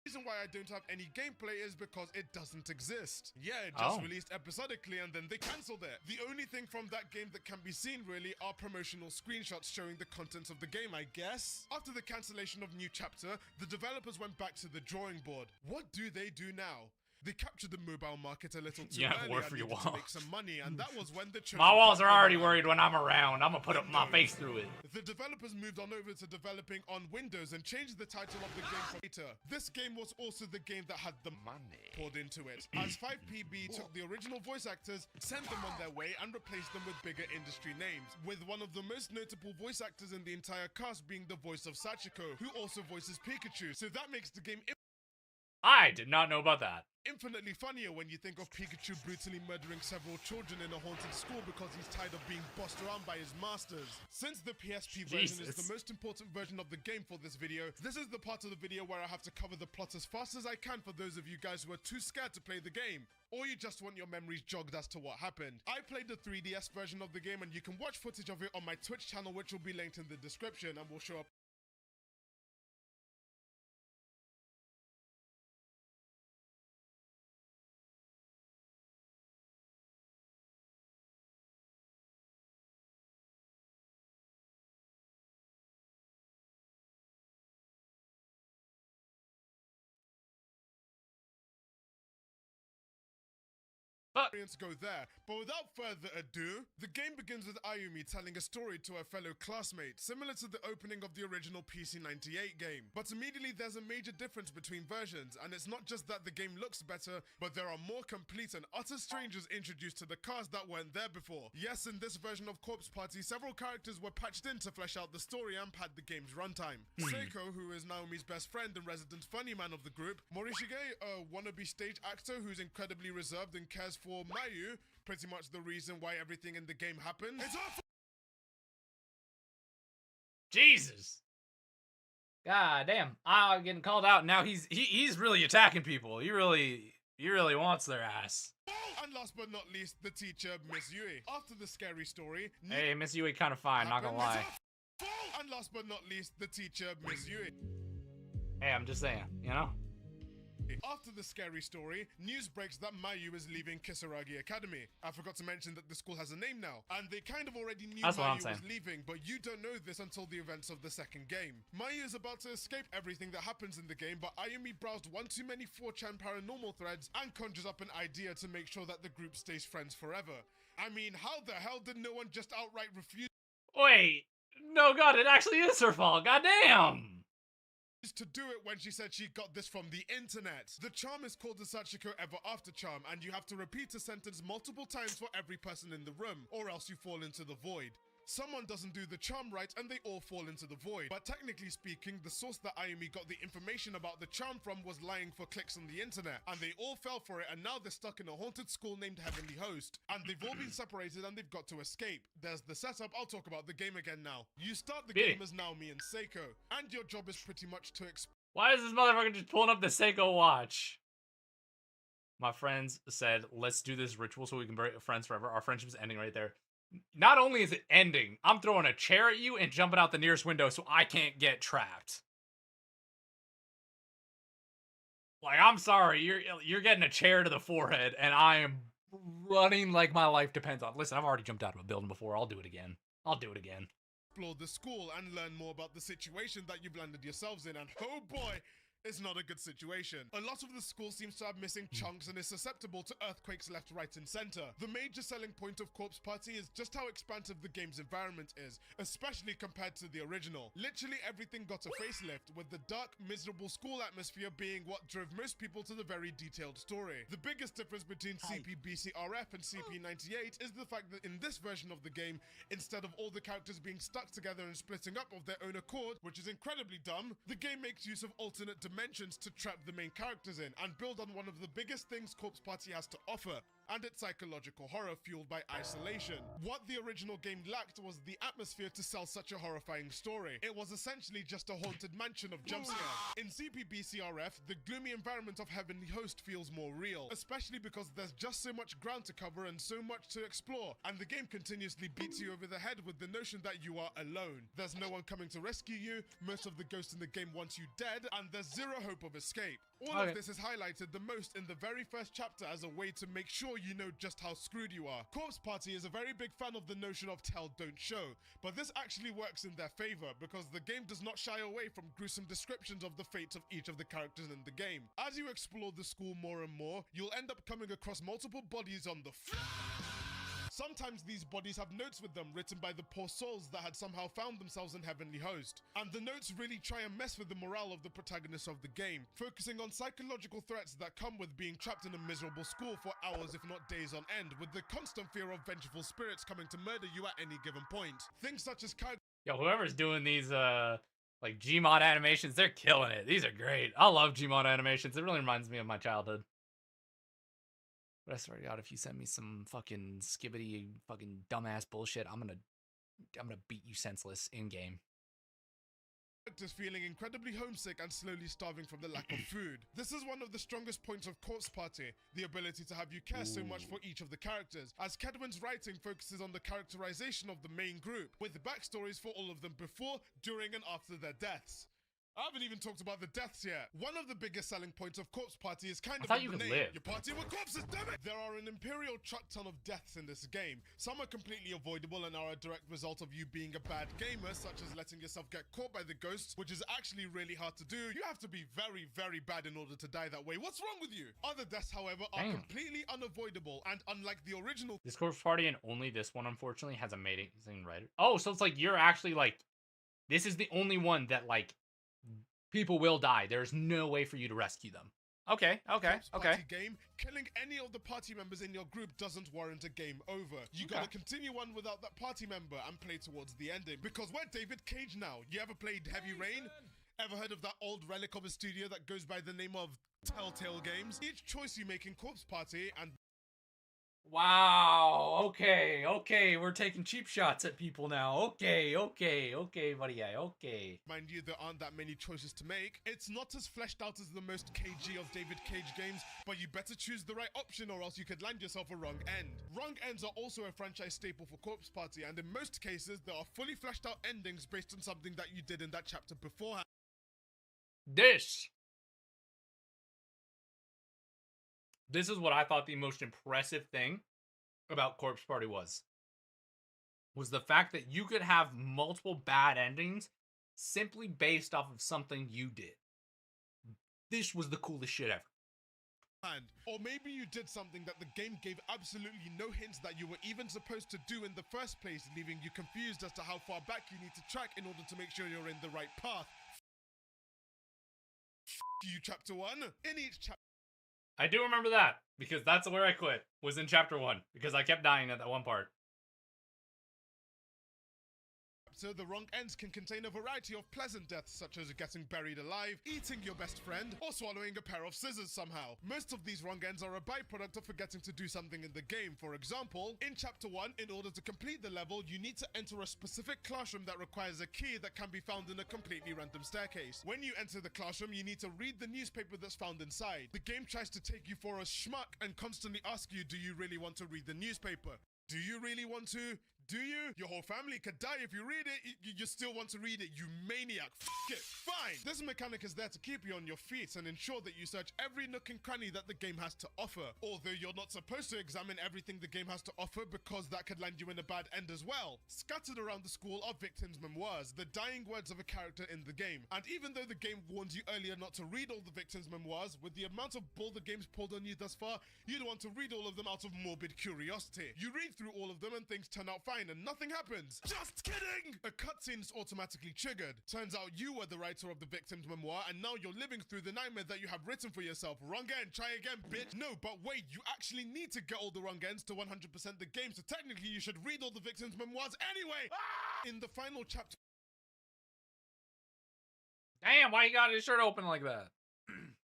reason why I don't have any gameplay is because it doesn't exist. Yeah, it just released episodically and then they cancelled it. The only thing from that game that can be seen really are promotional screenshots showing the contents of the game, I guess. After the cancellation of New Chapter, the developers went back to the drawing board. What do they do now? They captured the mobile market a little too early and needed to make some money, and that was when the my walls are already worried when I'm around. I'm gonna put up my face through it. The developers moved on over to developing on Windows and changed the title of the game from later. This game was also the game that had the money poured into it, as 5PB took the original voice actors, sent them on their way, and replaced them with bigger industry names, with one of the most notable voice actors in the entire cast being the voice of Sachiko, who also voices Pikachu, so that makes the game I did not know about that. infinitely funnier when you think of Pikachu brutally murdering several children in a haunted school because he's tired of being bossed around by his masters. Since the PSP version is the most important version of the game for this video, this is the part of the video where I have to cover the plot as fast as I can for those of you guys who are too scared to play the game, or you just want your memories jogged as to what happened. I played the 3DS version of the game and you can watch footage of it on my Twitch channel, which will be linked in the description and will show up. Go there, but without further ado, the game begins with Ayumi telling a story to a fellow classmate, similar to the opening of the original PC-98 game. But immediately there's a major difference between versions, and it's not just that the game looks better, but there are more complete and utter strangers introduced to the cast that weren't there before. Yes, in this version of Corpse Party, several characters were patched in to flesh out the story and pad the game's runtime. Seiko, who is Naomi's best friend and resident funny man of the group, Morishige, a wannabe stage actor who's incredibly reserved and cares for Mayu, pretty much the reason why everything in the game happened. Jesus. God damn. I'm getting called out. Now he's really attacking people. He really wants their ass. And last but not least, the teacher, Miss Yui. After the scary story... Hey, Miss Yui kind of fine, not gonna lie. And last but not least, the teacher, Miss Yui. Hey, I'm just saying, you know? After the scary story, news breaks that Mayu is leaving Kisaragi Academy. I forgot to mention that the school has a name now, and they kind of already knew Mayu was leaving, but you don't know this until the events of the second game. Mayu is about to escape everything that happens in the game, but Ayumi browsed one too many 4chan paranormal threads and conjures up an idea to make sure that the group stays friends forever. I mean, how the hell did no one just outright refuse? Wait, no god, it actually is her fault, goddamn! To do it when she said she got this from the internet. The charm is called the Sachiko Ever After charm, and you have to repeat a sentence multiple times for every person in the room, or else you fall into the void. Someone doesn't do the charm right and they all fall into the void. But technically speaking, the source that Ayumi got the information about the charm from was lying for clicks on the internet, and they all fell for it, and now they're stuck in a haunted school named Heavenly Host, and they've all been separated and they've got to escape. There's the setup. I'll talk about the game again now. You start the game as Naomi and Seiko, and your job is pretty much to Why is this motherfucker just pulling up the Seiko watch? My friends said, let's do this ritual so we can be friends forever. Our friendship's ending right there. Not only is it ending, I'm throwing a chair at you and jumping out the nearest window so I can't get trapped. Like, I'm sorry, you're getting a chair to the forehead, and I am running like my life depends on. Listen, I've already jumped out of a building before. I'll do it again. I'll do it again. Explore the school and learn more about the situation that you've landed yourselves in, and oh boy, it's not a good situation. A lot of the school seems to have missing chunks and is susceptible to earthquakes left, right, and center. The major selling point of Corpse Party is just how expansive the game's environment is, especially compared to the original. Literally everything got a facelift, with the dark, miserable school atmosphere being what drove most people to the very detailed story. The biggest difference between CP-BCRF and CP-98 is the fact that in this version of the game, instead of all the characters being stuck together and splitting up of their own accord, which is incredibly dumb, the game makes use of alternate dimensions to trap the main characters in and build on one of the biggest things Corpse Party has to offer: and its psychological horror fueled by isolation. What the original game lacked was the atmosphere to sell such a horrifying story. It was essentially just a haunted mansion of jump scares. In CPBCRF, the gloomy environment of Heavenly Host feels more real, especially because there's just so much ground to cover and so much to explore, and the game continuously beats you over the head with the notion that you are alone. There's no one coming to rescue you, most of the ghosts in the game want you dead, and there's zero hope of escape. All of this is highlighted the most in the very first chapter as a way to make sure you know just how screwed you are. Corpse Party is a very big fan of the notion of tell, don't show, but this actually works in their favor because the game does not shy away from gruesome descriptions of the fates of each of the characters in the game. As you explore the school more and more, you'll end up coming across multiple bodies on the floor. Sometimes these bodies have notes with them written by the poor souls that had somehow found themselves in Heavenly Host. And the notes really try and mess with the morale of the protagonists of the game, focusing on psychological threats that come with being trapped in a miserable school for hours if not days on end, with the constant fear of vengeful spirits coming to murder you at any given point. Things such as Yo, whoever's doing these like Gmod animations, they're killing it. These are great. I love Gmod animations. It really reminds me of my childhood. But I swear to God, if you send me some fucking skibbity fucking dumbass bullshit, I'm gonna beat you senseless in game. Characters feeling incredibly homesick and slowly starving from the lack of food. This is one of the strongest points of Corpse Party, the ability to have you care so much for each of the characters, as Kedwin's writing focuses on the characterization of the main group, with backstories for all of them before, during, and after their deaths. I haven't even talked about the deaths yet. One of the biggest selling points of Corpse Party is kind of in the name. Live. Your party with corpses, damn it! There are an imperial truck ton of deaths in this game. Some are completely avoidable and are a direct result of you being a bad gamer, such as letting yourself get caught by the ghosts, which is actually really hard to do. You have to be very, very bad in order to die that way. What's wrong with you? Other deaths, however, are completely unavoidable, and unlike the original... This Corpse Party and only this one, unfortunately, has amazing writer. Oh, so it's like you're actually like... This is the only one that, like... People will die. There's no way for you to rescue them. Okay. Party game, killing any of the party members in your group doesn't warrant a game over. You gotta continue on without that party member and play towards the ending. Because we're David Cage now. You ever played Heavy Rain? Ever heard of that old relic of a studio that goes by the name of Telltale Games? Each choice you make in Corpse Party and... Wow, okay, we're taking cheap shots at people now. Okay, buddy guy, okay. Mind you, there aren't that many choices to make. It's not as fleshed out as the most KG of David Cage games, but you better choose the right option or else you could land yourself a wrong end. Wrong ends are also a franchise staple for Corpse Party, and in most cases, there are fully fleshed out endings based on something that you did in that chapter beforehand. This is what I thought the most impressive thing about Corpse Party was the fact that you could have multiple bad endings simply based off of something you did. This was the coolest shit ever. Or maybe you did something that the game gave absolutely no hints that you were even supposed to do in the first place, leaving you confused as to how far back you need to track in order to make sure you're in the right path. You chapter 1. In each chapter, I do remember that, because that's where I quit, was in chapter 1, because I kept dying at that one part. So the wrong ends can contain a variety of pleasant deaths, such as getting buried alive, eating your best friend, or swallowing a pair of scissors somehow. Most of these wrong ends are a byproduct of forgetting to do something in the game. For example, in chapter 1, in order to complete the level, you need to enter a specific classroom that requires a key that can be found in a completely random staircase. When you enter the classroom, you need to read the newspaper that's found inside. The game tries to take you for a schmuck and constantly ask you, do you really want to read the newspaper? Do you really want to? Do you? Your whole family could die if you read it. You still want to read it, you maniac. F it. Fine. This mechanic is there to keep you on your feet and ensure that you search every nook and cranny that the game has to offer. Although you're not supposed to examine everything the game has to offer because that could land you in a bad end as well. Scattered around the school are victims' memoirs, the dying words of a character in the game. And even though the game warned you earlier not to read all the victims' memoirs, with the amount of bull the game's pulled on you thus far, you'd want to read all of them out of morbid curiosity. You read through all of them and things turn out fine and nothing happens. Just kidding! A cutscene is automatically triggered. Turns out you were the writer of the victim's memoir and now you're living through the nightmare that you have written for yourself. Wrong end, try again, bitch. No, but wait, you actually need to get all the wrong ends to 100% the game, so technically you should read all the victim's memoirs anyway! In the final chapter... Damn, why you got his shirt open like that?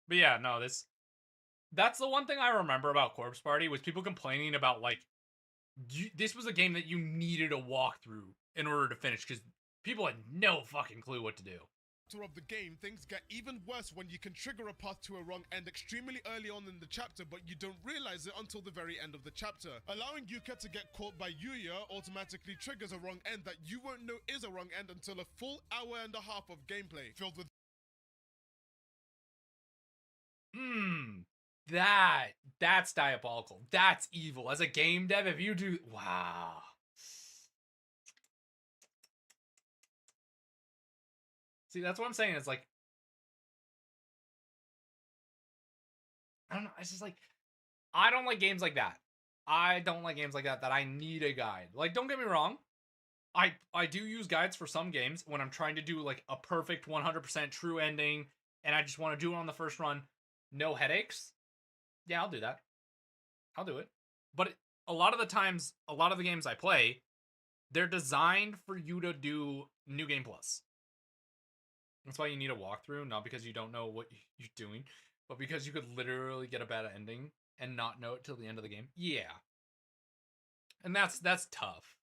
But yeah, no, this That's the one thing I remember about Corpse Party was people complaining about like this was a game that you needed a walkthrough in order to finish because people had no fucking clue what to do. Of the game, things get even worse when you can trigger a path to a wrong end extremely early on in the chapter, but you don't realize it until the very end of the chapter. Allowing Yuka to get caught by Yuya automatically triggers a wrong end that you won't know is a wrong end until a full hour and a half of gameplay filled with That's diabolical. That's evil. As a game dev, if you do... Wow. See, that's what I'm saying. It's like... I don't know. It's just like... I don't like games like that. I don't like games like that I need a guide. Like, don't get me wrong. I do use guides for some games when I'm trying to do, like, a perfect 100% true ending, and I just want to do it on the first run. No headaches. Yeah, I'll do that. I'll do it. But a lot of the times, a lot of the games I play, they're designed for you to do New Game Plus. That's why you need a walkthrough, not because you don't know what you're doing, but because you could literally get a bad ending and not know it till the end of the game. Yeah. And that's tough.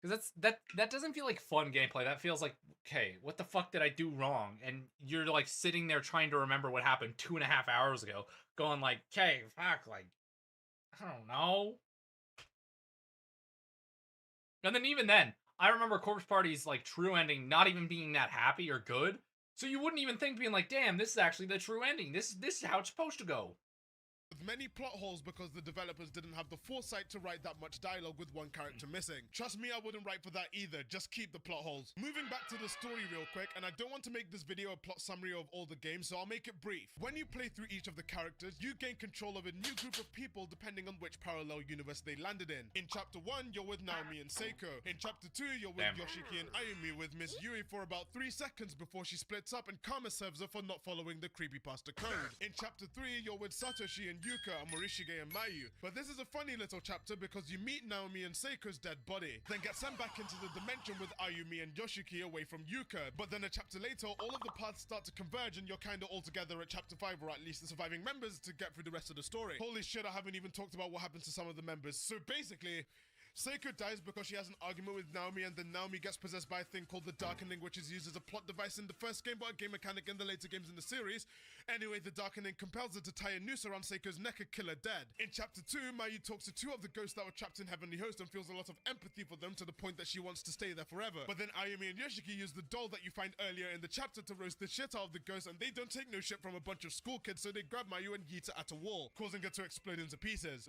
Because that doesn't feel like fun gameplay. That feels like, okay, what the fuck did I do wrong? And you're like sitting there trying to remember what happened 2.5 hours ago, going like, okay, fuck, like, I don't know. And then even then, I remember Corpse Party's like true ending not even being that happy or good. So you wouldn't even think being like, damn, this is actually the true ending. This is how it's supposed to go. With many plot holes because the developers didn't have the foresight to write that much dialogue with one character missing. Trust me, I wouldn't write for that either, just keep the plot holes. Moving back to the story real quick, and I don't want to make this video a plot summary of all the games, so I'll make it brief. When you play through each of the characters, you gain control of a new group of people depending on which parallel universe they landed in. In chapter 1, you're with Naomi and Seiko. In chapter 2, you're with Yoshiki and Ayumi, with Miss Yui for about 3 seconds before she splits up and Kama serves her for not following the creepypasta code. In chapter 3, you're with Satoshi and Yuka and Morishige and Mayu. But this is a funny little chapter because you meet Naomi and Seiko's dead body, then get sent back into the dimension with Ayumi and Yoshiki away from Yuka. But then a chapter later, all of the paths start to converge and you're kinda all together at chapter 5, or at least the surviving members, to get through the rest of the story. Holy shit, I haven't even talked about what happens to some of the members. So basically, Seiko dies because she has an argument with Naomi, and then Naomi gets possessed by a thing called the Darkening, which is used as a plot device in the first game, but a game mechanic in the later games in the series. Anyway, the Darkening compels her to tie a noose around Seiko's neck and kill her dead. In chapter 2, Mayu talks to 2 of the ghosts that were trapped in Heavenly Host and feels a lot of empathy for them to the point that she wants to stay there forever. But then Ayumi and Yoshiki use the doll that you find earlier in the chapter to roast the shit out of the ghosts, and they don't take no shit from a bunch of school kids, so they grab Mayu and yeet her at a wall, causing her to explode into pieces.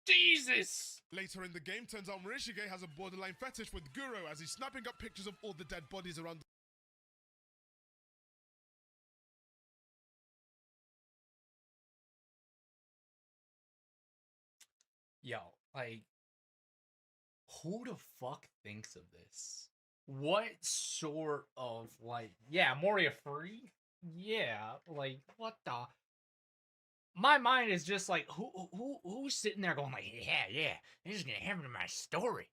Jesus! Later in the game, turns out Morishige has a borderline fetish with Guro as he's snapping up pictures of all the dead bodies around the Yo, like, who the fuck thinks of this? What sort of, like, yeah, Moria free? Yeah, like, what the... My mind is just like, who's sitting there going like, yeah, this is gonna happen to my story.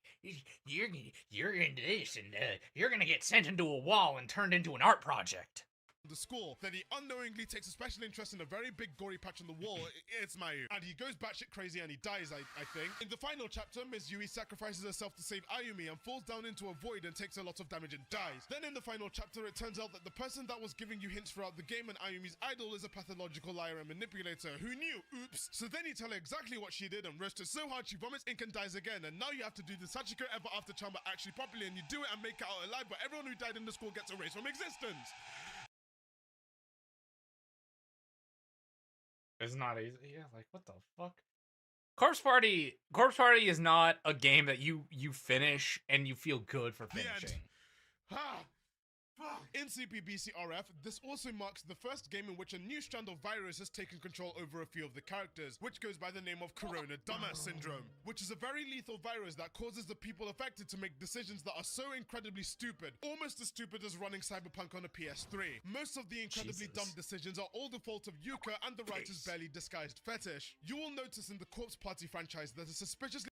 You're into this, and you're gonna get sent into a wall and turned into an art project. The school, then he unknowingly takes a special interest in a very big gory patch on the wall. It's Mayu. And he goes batshit crazy and he dies, I think. In the final chapter, Miss Yui sacrifices herself to save Ayumi and falls down into a void and takes a lot of damage and dies. Then in the final chapter, it turns out that the person that was giving you hints throughout the game and Ayumi's idol is a pathological liar and manipulator. Who knew? Oops. So then you tell her exactly what she did and roast her so hard she vomits ink and dies again. And now you have to do the Sachiko Ever After Chamber actually properly, and you do it and make it out alive, but everyone who died in the school gets erased from existence. It's not easy. Yeah, like, what the fuck? Corpse Party is not a game that you finish and you feel good for finishing. In CPBCRF, this also marks the first game in which a new strand of virus has taken control over a few of the characters, which goes by the name of Corona Dumbass Syndrome, which is a very lethal virus that causes the people affected to make decisions that are so incredibly stupid, almost as stupid as running Cyberpunk on a PS3. Most of the incredibly dumb decisions are all the fault of Yuka and the writer's barely disguised fetish. You will notice in the Corpse Party franchise that a suspiciously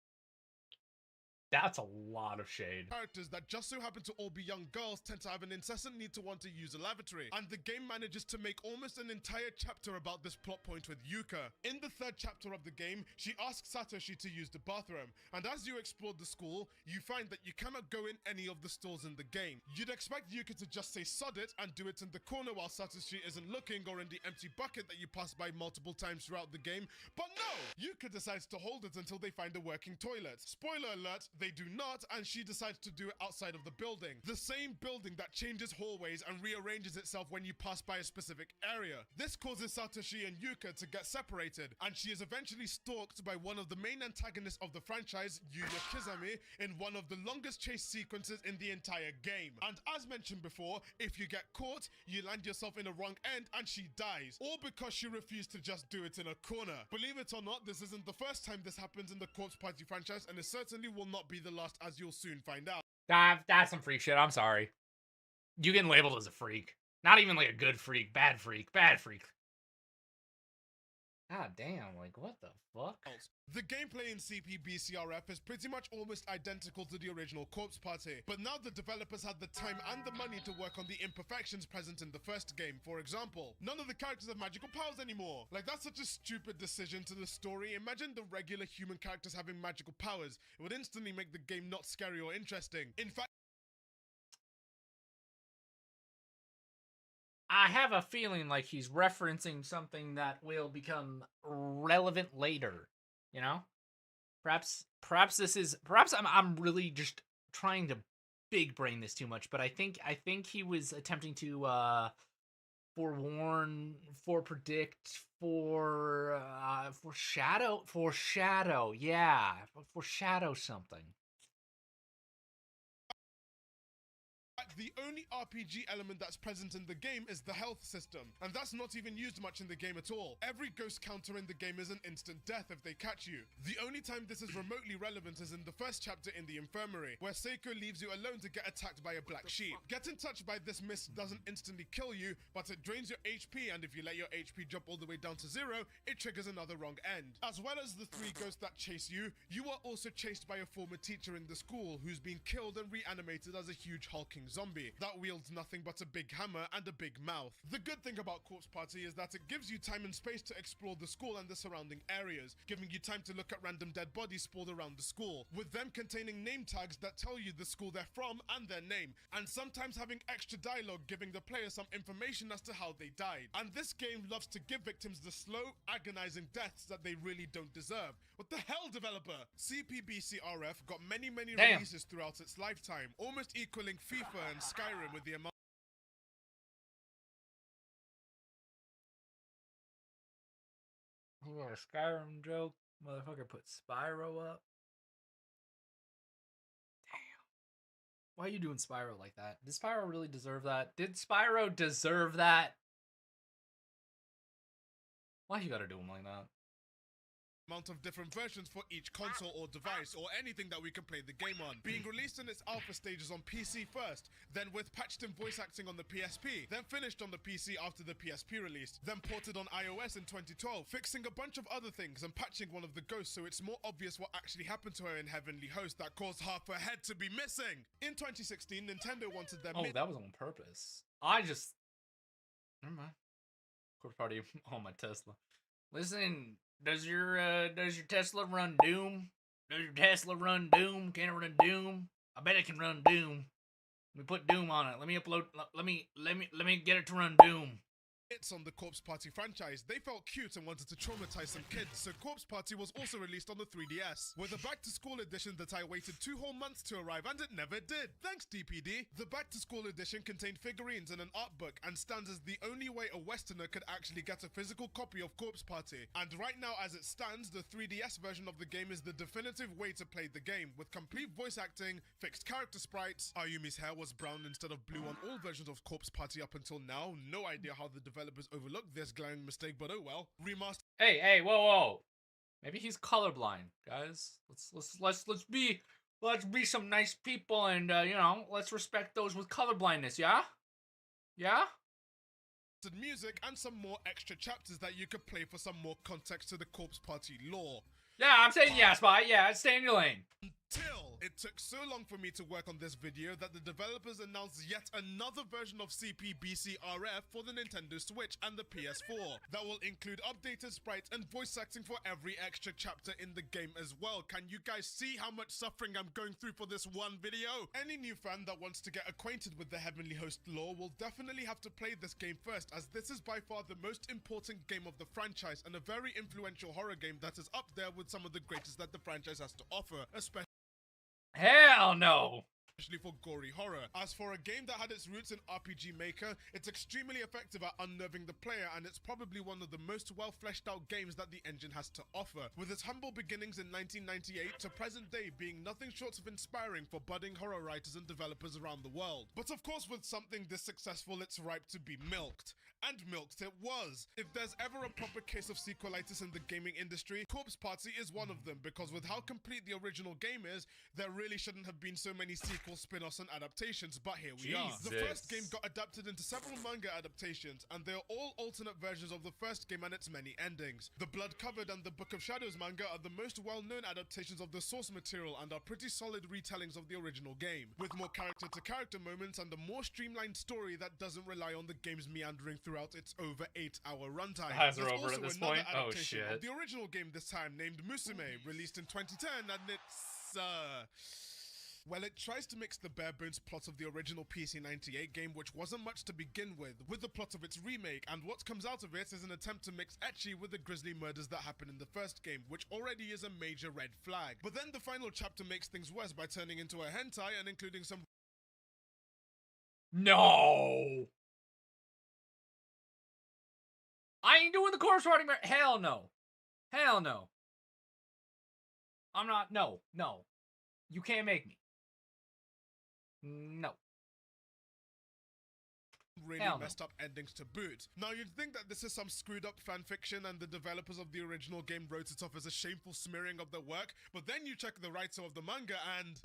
That's a lot of shade. Characters that just so happen to all be young girls tend to have an incessant need to want to use a lavatory, and the game manages to make almost an entire chapter about this plot point with Yuka. In the third chapter of the game, she asks Satoshi to use the bathroom, and as you explore the school, you find that you cannot go in any of the stalls in the game. You'd expect Yuka to just say sod it and do it in the corner while Satoshi isn't looking, or in the empty bucket that you pass by multiple times throughout the game, but no! Yuka decides to hold it until they find a working toilet. Spoiler alert, they do not, and she decides to do it outside of the building. The same building that changes hallways and rearranges itself when you pass by a specific area. This causes Satoshi and Yuka to get separated, and she is eventually stalked by one of the main antagonists of the franchise, Yuya Kizami, in one of the longest chase sequences in the entire game. And as mentioned before, if you get caught, you land yourself in a wrong end and she dies, all because she refused to just do it in a corner. Believe it or not, this isn't the first time this happens in the Corpse Party franchise, and it certainly will not be the last, as you'll soon find out. That's some freak shit. I'm sorry. You getting labeled as a freak. Not even like a good freak. Bad freak. Bad freak. God damn, like what the fuck? The gameplay in CPBCRF is pretty much almost identical to the original Corpse Party, but now the developers had the time and the money to work on the imperfections present in the first game. For example, none of the characters have magical powers anymore. Like, that's such a stupid decision to the story. Imagine the regular human characters having magical powers. It would instantly make the game not scary or interesting. In fact, I have a feeling like he's referencing something that will become relevant later, you know? Perhaps I'm really just trying to big brain this too much, but I think he was attempting to forewarn, forepredict, foreshadow something. the only RPG element that's present in the game is the health system, and that's not even used much in the game at all. Every ghost counter in the game is an instant death if they catch you. The only time this is remotely relevant is in the first chapter in the infirmary, where Seiko leaves you alone to get attacked by a black sheep. Getting touched by this mist doesn't instantly kill you, but it drains your HP, and if you let your HP drop all the way down to 0, it triggers another wrong end. As well as the 3 ghosts that chase you, you are also chased by a former teacher in the school who's been killed and reanimated as a huge hulking zombie that wields nothing but a big hammer and a big mouth. The good thing about Corpse Party is that it gives you time and space to explore the school and the surrounding areas, giving you time to look at random dead bodies sprawled around the school, with them containing name tags that tell you the school they're from and their name, and sometimes having extra dialogue giving the player some information as to how they died. And this game loves to give victims the slow, agonizing deaths that they really don't deserve. What the hell, developer? CPBCRF got many releases throughout its lifetime, almost equaling FIFA and Skyrim with the amount. Oh, a Skyrim joke. Motherfucker put Spyro up. Damn. Why are you doing Spyro like that? Did Spyro really deserve that? Did Spyro deserve that? Why you gotta do him like that? Amount of different versions for each console or device or anything that we can play the game on, being released in its alpha stages on PC first, then with patched in voice acting on the PSP, then finished on the PC after the PSP released, then ported on iOS in 2012, fixing a bunch of other things and patching one of the ghosts so it's more obvious what actually happened to her in Heavenly Host that caused half her head to be missing. In 2016, Nintendo wanted their that was on purpose. Never mind. Corpse Party on my Tesla. Listen, does your Tesla run Doom? Does your Tesla run Doom? Can it run Doom? I bet it can run Doom. Let me put Doom on it. Let me upload. Let me get it to run Doom. It's on the Corpse Party franchise. They felt cute and wanted to traumatize some kids, so Corpse Party was also released on the 3DS, with a back-to-school edition that I waited 2 whole months to arrive, and it never did. Thanks, DPD. The back-to-school edition contained figurines and an art book, and stands as the only way a Westerner could actually get a physical copy of Corpse Party. And right now, as it stands, the 3DS version of the game is the definitive way to play the game, with complete voice acting, fixed character sprites. Ayumi's hair was brown instead of blue on all versions of Corpse Party up until now. No idea how the developers overlooked this glaring mistake, but oh well. Remastered. Hey, whoa. Maybe he's colorblind, guys. Let's be some nice people and let's respect those with colorblindness, yeah? Yeah? Music and some more extra chapters that you could play for some more context to the Corpse Party lore. Yeah, I'm saying yeah, Spy. Yeah, stay in your lane. Until it took so long for me to work on this video that the developers announced yet another version of CPBCRF for the Nintendo Switch and the PS4 that will include updated sprites and voice acting for every extra chapter in the game as well. Can you guys see how much suffering I'm going through for this one video? Any new fan that wants to get acquainted with the Heavenly Host lore will definitely have to play this game first, as this is by far the most important game of the franchise and a very influential horror game that is up there with some of the greatest that the franchise has to offer, especially Hell no. For gory horror. As for a game that had its roots in RPG Maker, it's extremely effective at unnerving the player, and it's probably one of the most well fleshed out games that the engine has to offer, with its humble beginnings in 1998 to present day being nothing short of inspiring for budding horror writers and developers around the world. But of course, with something this successful, it's ripe to be milked. And milked it was. If there's ever a proper case of sequelitis in the gaming industry, Corpse Party is one of them, because with how complete the original game is, there really shouldn't have been so many sequels, spin-offs and adaptations, but here we are. The first game got adapted into several manga adaptations, and they are all alternate versions of the first game and its many endings. The Blood Covered and the Book of Shadows manga are the most well-known adaptations of the source material and are pretty solid retellings of the original game, with more character-to-character moments and a more streamlined story that doesn't rely on the game's meandering throughout its over 8-hour runtime. Has There's over also at this another point? Oh adaptation shit. of the original game this time, named Musume, released in 2010, and it's well, it tries to mix the bare-bones plot of the original PC-98 game, which wasn't much to begin with the plot of its remake, and what comes out of it is an attempt to mix ecchi with the grisly murders that happened in the first game, which already is a major red flag. But then the final chapter makes things worse by turning into a hentai and including some... No! I ain't doing the corpse party. Hell no. Hell no. I'm not. No. No. You can't make me. No. Really messed up endings to boot. Now, you'd think that this is some screwed up fanfiction and the developers of the original game wrote it off as a shameful smearing of their work, but then you check the writer of the manga and...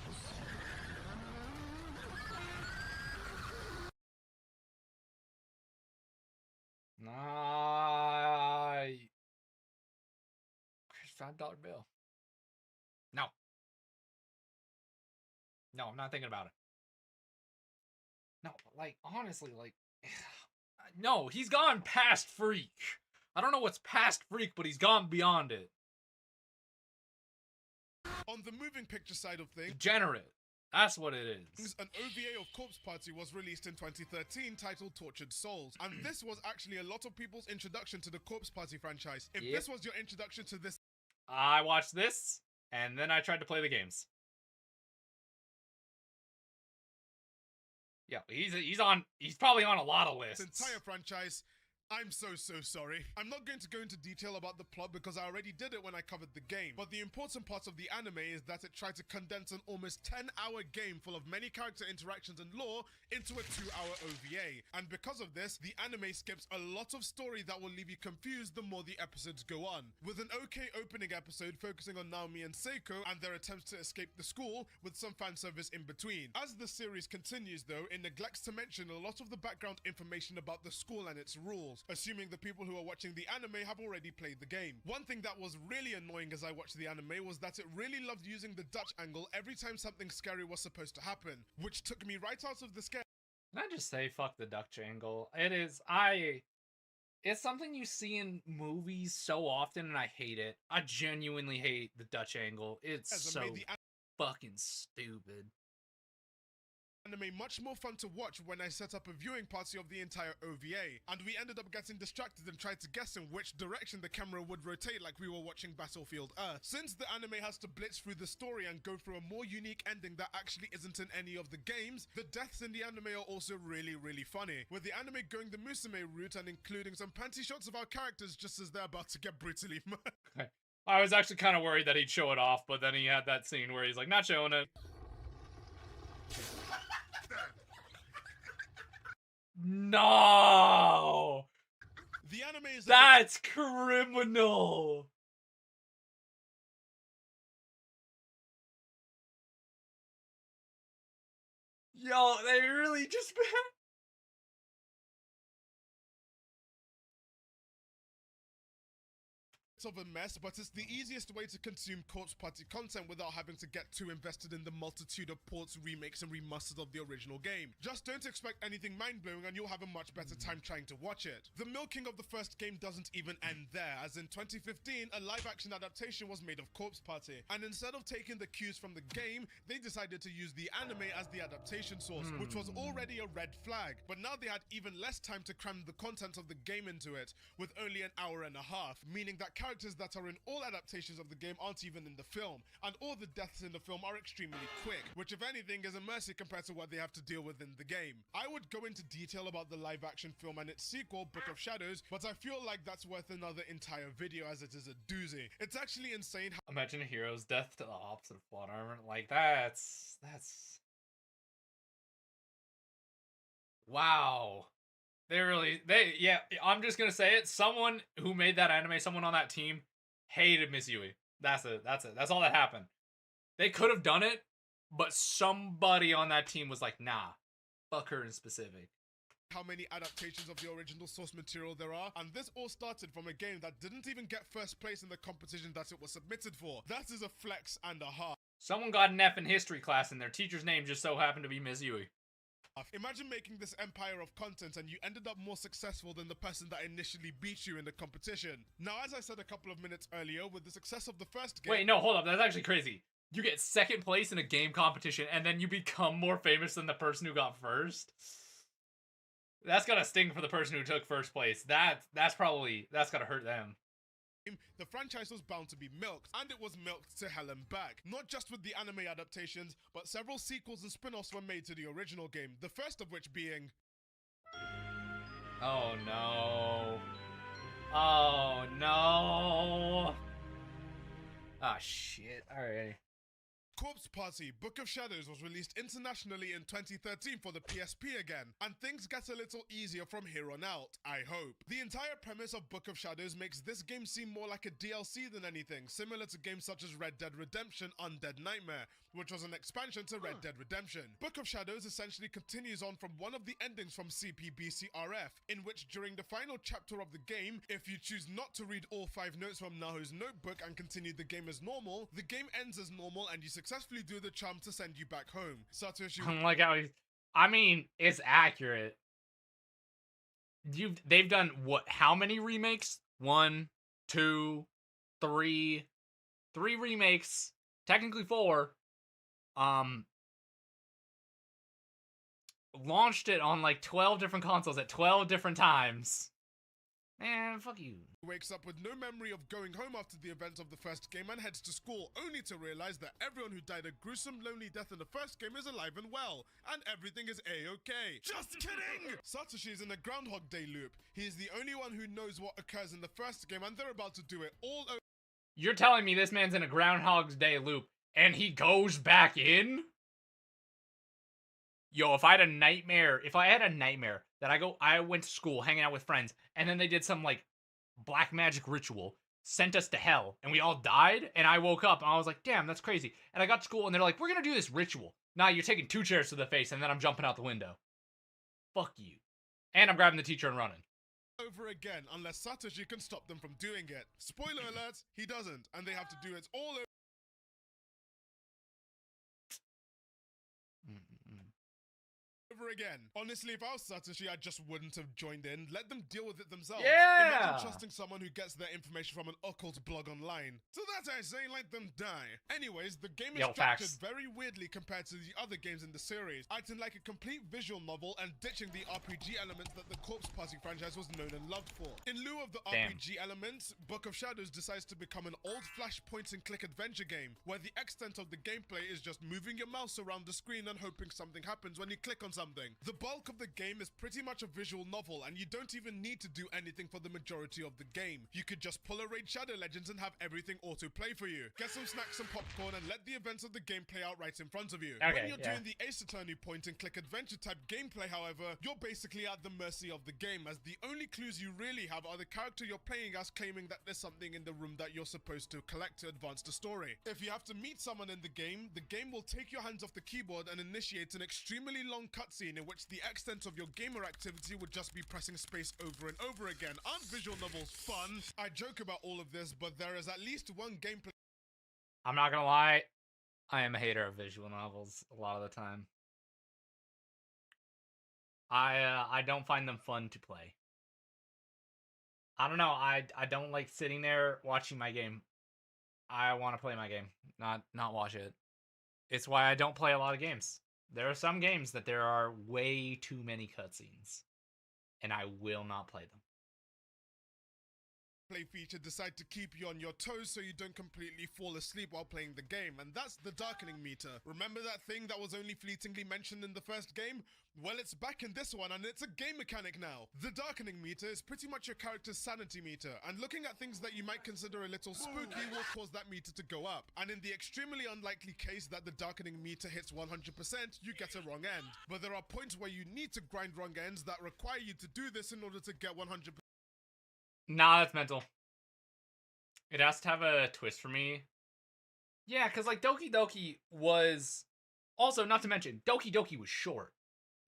$5 bill. No. No, I'm not thinking about it. No, like, honestly, like, no, he's gone past freak. I don't know what's past freak, but he's gone beyond it. On the moving picture side of things, Degenerate. That's what it is. An OVA of Corpse Party was released in 2013 titled Tortured Souls, and this was actually a lot of people's introduction to the Corpse Party franchise. If this was your introduction to this... I watched this, and then I tried to play the games. Yeah, he's probably on a lot of lists. This entire franchise, I'm so sorry. I'm not going to go into detail about the plot because I already did it when I covered the game, but the important part of the anime is that it tried to condense an almost 10-hour game full of many character interactions and lore into a 2-hour OVA. And because of this, the anime skips a lot of story that will leave you confused the more the episodes go on. With an okay opening episode focusing on Naomi and Seiko and their attempts to escape the school, with some fan service in between. As the series continues though, it neglects to mention a lot of the background information about the school and its rules, assuming the people who are watching the anime have already played the game. One thing that was really annoying as I watched the anime was that it really loved using the Dutch angle every time something scary was supposed to happen, which took me right out of the scare. Can I just say, fuck the Dutch angle? It's something you see in movies so often, and I hate it. I genuinely hate the Dutch angle. It's so fucking stupid. Anime much more fun to watch when I set up a viewing party of the entire OVA, and we ended up getting distracted and tried to guess in which direction the camera would rotate like we were watching Battlefield Earth. Since the anime has to blitz through the story and go through a more unique ending that actually isn't in any of the games, the deaths in the anime are also really funny, with the anime going the Musume route and including some panty shots of our characters just as they're about to get brutally murdered. I was actually kind of worried that he'd show it off, but then he had that scene where he's like, not showing it. No! The anime is... That's criminal! Yo, they really just... of a mess, but it's the easiest way to consume Corpse Party content without having to get too invested in the multitude of ports, remakes, and remasters of the original game. Just don't expect anything mind-blowing and you'll have a much better time trying to watch it. The milking of the first game doesn't even end there, as in 2015, a live-action adaptation was made of Corpse Party, and instead of taking the cues from the game, they decided to use the anime as the adaptation source, which was already a red flag, but now they had even less time to cram the content of the game into it, with only an hour and a half, meaning that characters that are in all adaptations of the game aren't even in the film, and all the deaths in the film are extremely quick, which if anything is a mercy compared to what they have to deal with in the game. I would go into detail about the live action film and its sequel, Book of Shadows, but I feel like that's worth another entire video as it is a doozy. It's actually insane how— Imagine a hero's death to the opposite of plot armor. Like, that's... Wow. Yeah, I'm just gonna say it. Someone who made that anime, someone on that team, hated Miss Yui. That's it. That's all that happened. They could have done it, but somebody on that team was like, nah, fuck her in specific. How many adaptations of the original source material there are, and this all started from a game that didn't even get first place in the competition that it was submitted for. That is a flex and a half. Someone got an F in history class and their teacher's name just so happened to be Miss Yui. Imagine making this empire of content and you ended up more successful than the person that initially beat you in the competition. Now, as I said a couple of minutes earlier, with the success of the first game— Wait, no, hold up, that's actually crazy. You get second place in a game competition and then you become more famous than the person who got first? That's gotta sting for the person who took first place. That's gotta hurt them. The franchise was bound to be milked, and it was milked to hell and back. Not just with the anime adaptations, but several sequels and spin-offs were made to the original game, the first of which being— Oh no. Oh no. Ah, shit. Alright. Corpse Party Book of Shadows was released internationally in 2013 for the PSP again, and things get a little easier from here on out, I hope. The entire premise of Book of Shadows makes this game seem more like a DLC than anything, similar to games such as Red Dead Redemption Undead Nightmare, which was an expansion to Red Dead Redemption. Book of Shadows essentially continues on from one of the endings from CPBCRF, in which during the final chapter of the game, if you choose not to read all 5 notes from Naho's notebook and continue the game as normal, the game ends as normal and you successfully do the charm to send you back home. Satoshi— I'm like how I mean, it's accurate. They've done what? How many remakes? 1, 2, 3 remakes. Technically 4. Launched it on like 12 different consoles at 12 different times. Man, fuck you. Wakes up with no memory of going home after the events of the first game and heads to school, only to realize that everyone who died a gruesome, lonely death in the first game is alive and well, and everything is a-okay. Just kidding! Satoshi is in a Groundhog Day loop. He is the only one who knows what occurs in the first game, and they're about to do it all over. You're telling me this man's in a Groundhog's Day loop, and he goes back in? Yo, if I had a nightmare that I went to school hanging out with friends, and then they did some, like, black magic ritual, sent us to hell, and we all died, and I woke up, and I was like, damn, that's crazy. And I got to school, and they're like, we're gonna do this ritual. Nah, you're taking 2 chairs to the face, and then I'm jumping out the window. Fuck you. And I'm grabbing the teacher and running. Over again, unless Satoshi can stop them from doing it. Spoiler alert, he doesn't, and they have to do it all over again. Honestly, if I was Satoshi, I just wouldn't have joined in. Let them deal with it themselves. Yeah! Imagine trusting someone who gets their information from an occult blog online. So that I say, let them die. Anyways, the game is structured very weirdly compared to the other games in the series, acting like a complete visual novel and ditching the RPG elements that the Corpse Party franchise was known and loved for. In lieu of the RPG elements, Book of Shadows decides to become an old flash point-and-click adventure game, where the extent of the gameplay is just moving your mouse around the screen and hoping something happens when you click on something. The bulk of the game is pretty much a visual novel, and you don't even need to do anything for the majority of the game. You could just pull a Raid Shadow Legends and have everything autoplay for you. Get some snacks and popcorn and let the events of the game play out right in front of you. When you're doing the Ace Attorney point-and-click adventure type gameplay, however, you're basically at the mercy of the game, as the only clues you really have are the character you're playing as claiming that there's something in the room that you're supposed to collect to advance the story. If you have to meet someone in the game will take your hands off the keyboard and initiate an extremely long cutscene cutscene in which the extent of your gamer activity would just be pressing space over and over again. Aren't visual novels fun? I joke about all of this, but there is at least one gameplay. I'm not gonna lie, I am a hater of visual novels a lot of the time. I don't find them fun to play. I don't know. I don't like sitting there watching my game. I want to play my game, not watch it. It's why I don't play a lot of games. There are some games that there are way too many cutscenes, and I will not play them. Play feature decide to keep you on your toes so you don't completely fall asleep while playing the game, and that's the darkening meter. Remember that thing that was only fleetingly mentioned in the first game? Well, it's back in this one, and it's a game mechanic now. The darkening meter is pretty much your character's sanity meter, and looking at things that you might consider a little spooky will cause that meter to go up. And in the extremely unlikely case that the darkening meter hits 100%, you get a wrong end. But there are points where you need to grind wrong ends that require you to do this in order to get 100%. Nah, that's mental. It has to have a twist for me. Yeah, because like Doki Doki was... Also, not to mention, Doki Doki was short.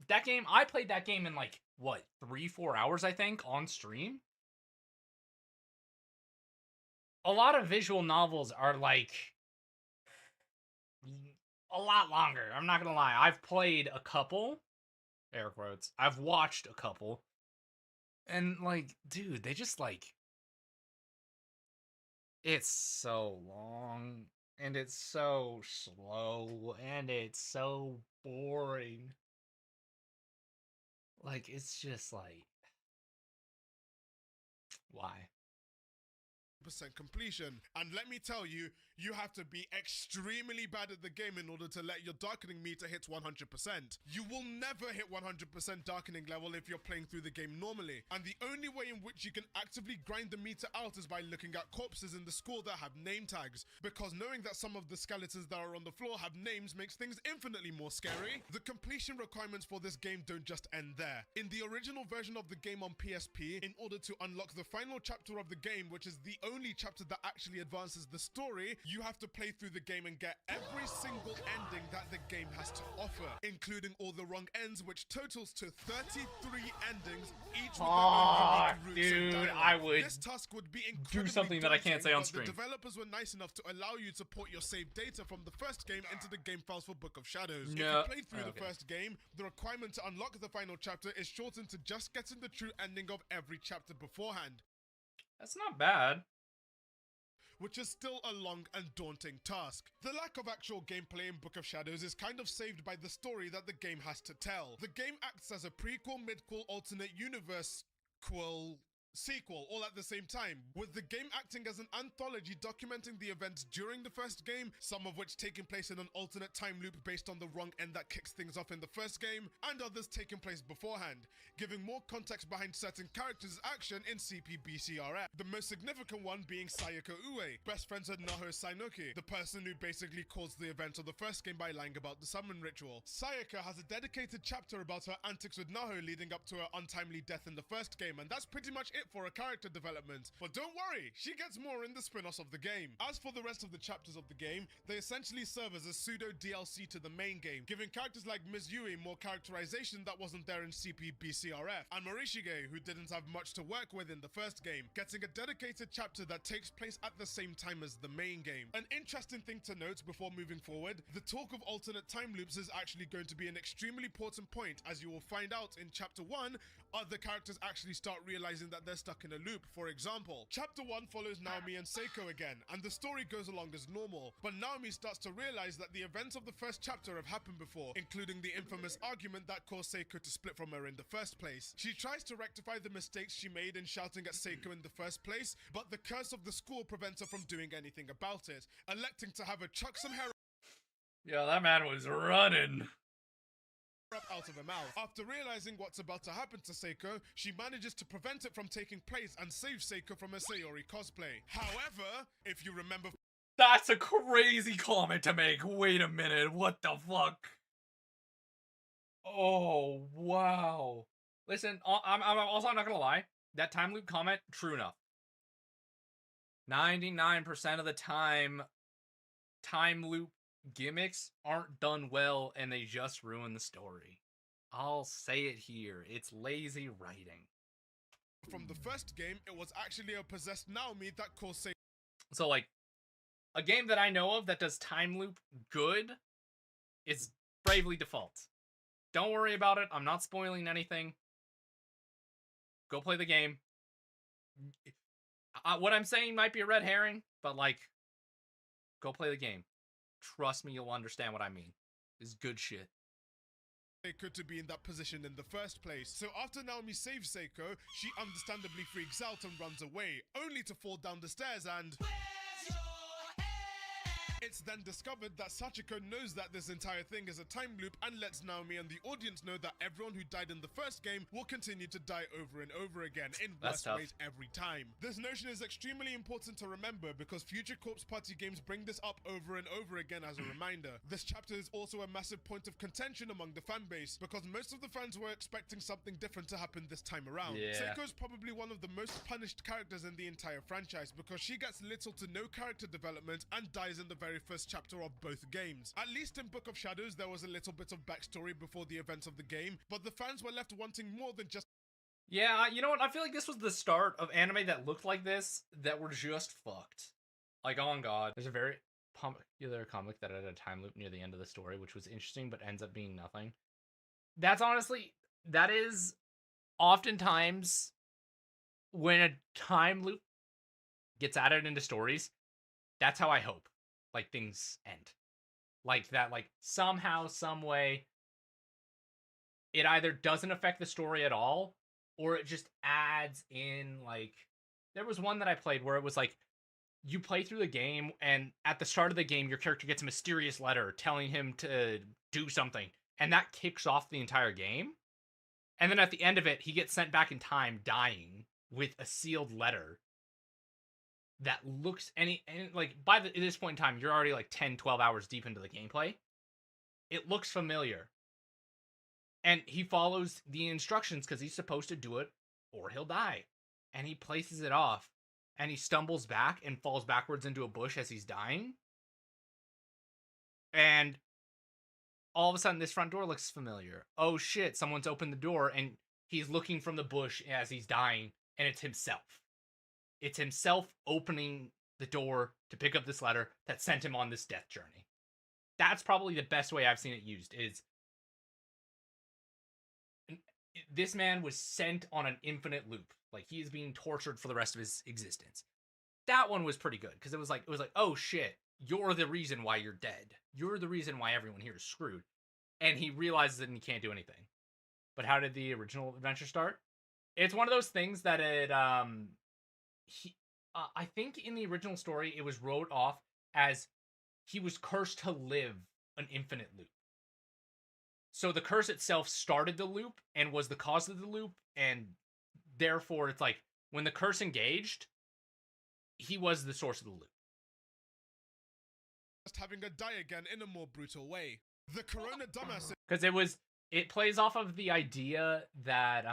That game, I played that game in like, what, 3-4 hours, I think, on stream? A lot of visual novels are like... a lot longer. I'm not gonna lie. I've played a couple. Air quotes. I've watched a couple. And like, dude, they just like... It's so long. And it's so slow. And it's so boring. Like, it's just like... Why? Completion. And let me tell you, you have to be extremely bad at the game in order to let your darkening meter hit 100%. You will never hit 100% darkening level if you're playing through the game normally. And the only way in which you can actively grind the meter out is by looking at corpses in the school that have name tags. Because knowing that some of the skeletons that are on the floor have names makes things infinitely more scary. The completion requirements for this game don't just end there. In the original version of the game on PSP, in order to unlock the final chapter of the game, which is the only chapter that actually advances the story, you have to play through the game and get every single ending that the game has to offer, including all the wrong ends, which totals to 33 endings, each with their own unique routes and dude, dialogue. I would This task would be do something that I can't say on stream. The developers were nice enough to allow you to port your saved data from the first game into the game files for Book of Shadows. No. If you played through the first game, the requirement to unlock the final chapter is shortened to just getting the true ending of every chapter beforehand. That's not bad. Which is still a long and daunting task. The lack of actual gameplay in Book of Shadows is kind of saved by the story that the game has to tell. The game acts as a prequel, midquel, alternate universe sequel all at the same time, with the game acting as an anthology documenting the events during the first game, some of which taking place in an alternate time loop based on the wrong end that kicks things off in the first game, and others taking place beforehand, giving more context behind certain characters' action in CPBCRF. The most significant one being Sayaka Ue, best friends with Naho Sainoki, the person who basically caused the events of the first game by lying about the summon ritual. Sayaka has a dedicated chapter about her antics with Naho leading up to her untimely death in the first game, and that's pretty much it for a character development. But don't worry, she gets more in the spin-offs of the game. As for the rest of the chapters of the game, they essentially serve as a pseudo DLC to the main game, giving characters like Ms. Yui more characterization that wasn't there in CPBCRF, and Morishige, who didn't have much to work with in the first game, getting a dedicated chapter that takes place at the same time as the main game. An interesting thing to note before moving forward, the talk of alternate time loops is actually going to be an extremely important point, as you will find out in Chapter 1, other characters actually start realizing that they're stuck in a loop. For example, Chapter 1 follows Naomi and Seiko again, and the story goes along as normal, but Naomi starts to realize that the events of the first chapter have happened before, including the infamous argument that caused Seiko to split from her in the first place. She tries to rectify the mistakes she made in shouting at Seiko in the first place, but the curse of the school prevents her from doing anything about it, electing to have her chuck some heroin. Yeah, that man was running Out of her mouth. After realizing what's about to happen to Seiko, she manages to prevent it from taking place and save Seiko from a Sayori cosplay. However, if you remember... That's a crazy comment to make. Wait a minute, what the fuck? Oh, wow. Listen, I'm also not gonna lie. That time loop comment, true enough. 99% of the time loop gimmicks aren't done well and they just ruin the story. I'll say it here. It's lazy writing. From the first game, it was actually a possessed Naomi that caused Seiko. So, like, a game that I know of that does time loop good is Bravely Default. Don't worry about it. I'm not spoiling anything. Go play the game. What I'm saying might be a red herring, but, like, go play the game. Trust me, you'll understand what I mean. It's good shit. Seiko to be in that position in the first place. So after Naomi saves Seiko, she understandably freaks out and runs away, only to fall down the stairs and... It's then discovered that Sachiko knows that this entire thing is a time loop and lets Naomi and the audience know that everyone who died in the first game will continue to die over and over again in worse ways every time. This notion is extremely important to remember because future Corpse Party games bring this up over and over again as a reminder. This chapter is also a massive point of contention among the fanbase because most of the fans were expecting something different to happen this time around. Yeah. Seiko is probably one of the most punished characters in the entire franchise because she gets little to no character development and dies in the very first chapter of both games. At least in Book of Shadows there was a little bit of backstory before the events of the game, but the fans were left wanting more than just... Yeah, you know what? I feel like this was the start of anime that looked like this that were just fucked. Like, oh my god. There's a very popular comic that had a time loop near the end of the story, which was interesting, but ends up being nothing. That's honestly, that is oftentimes when a time loop gets added into stories, that's how I hope, like, things end. Like, that, like, somehow, some way, it either doesn't affect the story at all, or it just adds in, like... There was one that I played where it was, like, you play through the game, and at the start of the game, your character gets a mysterious letter telling him to do something, and that kicks off the entire game. And then at the end of it, he gets sent back in time, dying, with a sealed letter that looks... And like, by this point in time, you're already, like, 10, 12 hours deep into the gameplay. It looks familiar. And he follows the instructions because he's supposed to do it or he'll die. And he places it off. And he stumbles back and falls backwards into a bush as he's dying. And all of a sudden, this front door looks familiar. Oh shit, someone's opened the door and he's looking from the bush as he's dying. And it's himself. It's himself opening the door to pick up this letter that sent him on this death journey. That's probably the best way I've seen it used, is... This man was sent on an infinite loop. Like, he is being tortured for the rest of his existence. That one was pretty good, because it was like, oh shit, you're the reason why you're dead. You're the reason why everyone here is screwed. And he realizes it and he can't do anything. But how did the original adventure start? It's one of those things that it, I think in the original story, it was wrote off as he was cursed to live an infinite loop. So the curse itself started the loop and was the cause of the loop, and therefore it's like, when the curse engaged, he was the source of the loop. Just having her die again in a more brutal way. The Corona dumbass... Because it plays off of the idea that,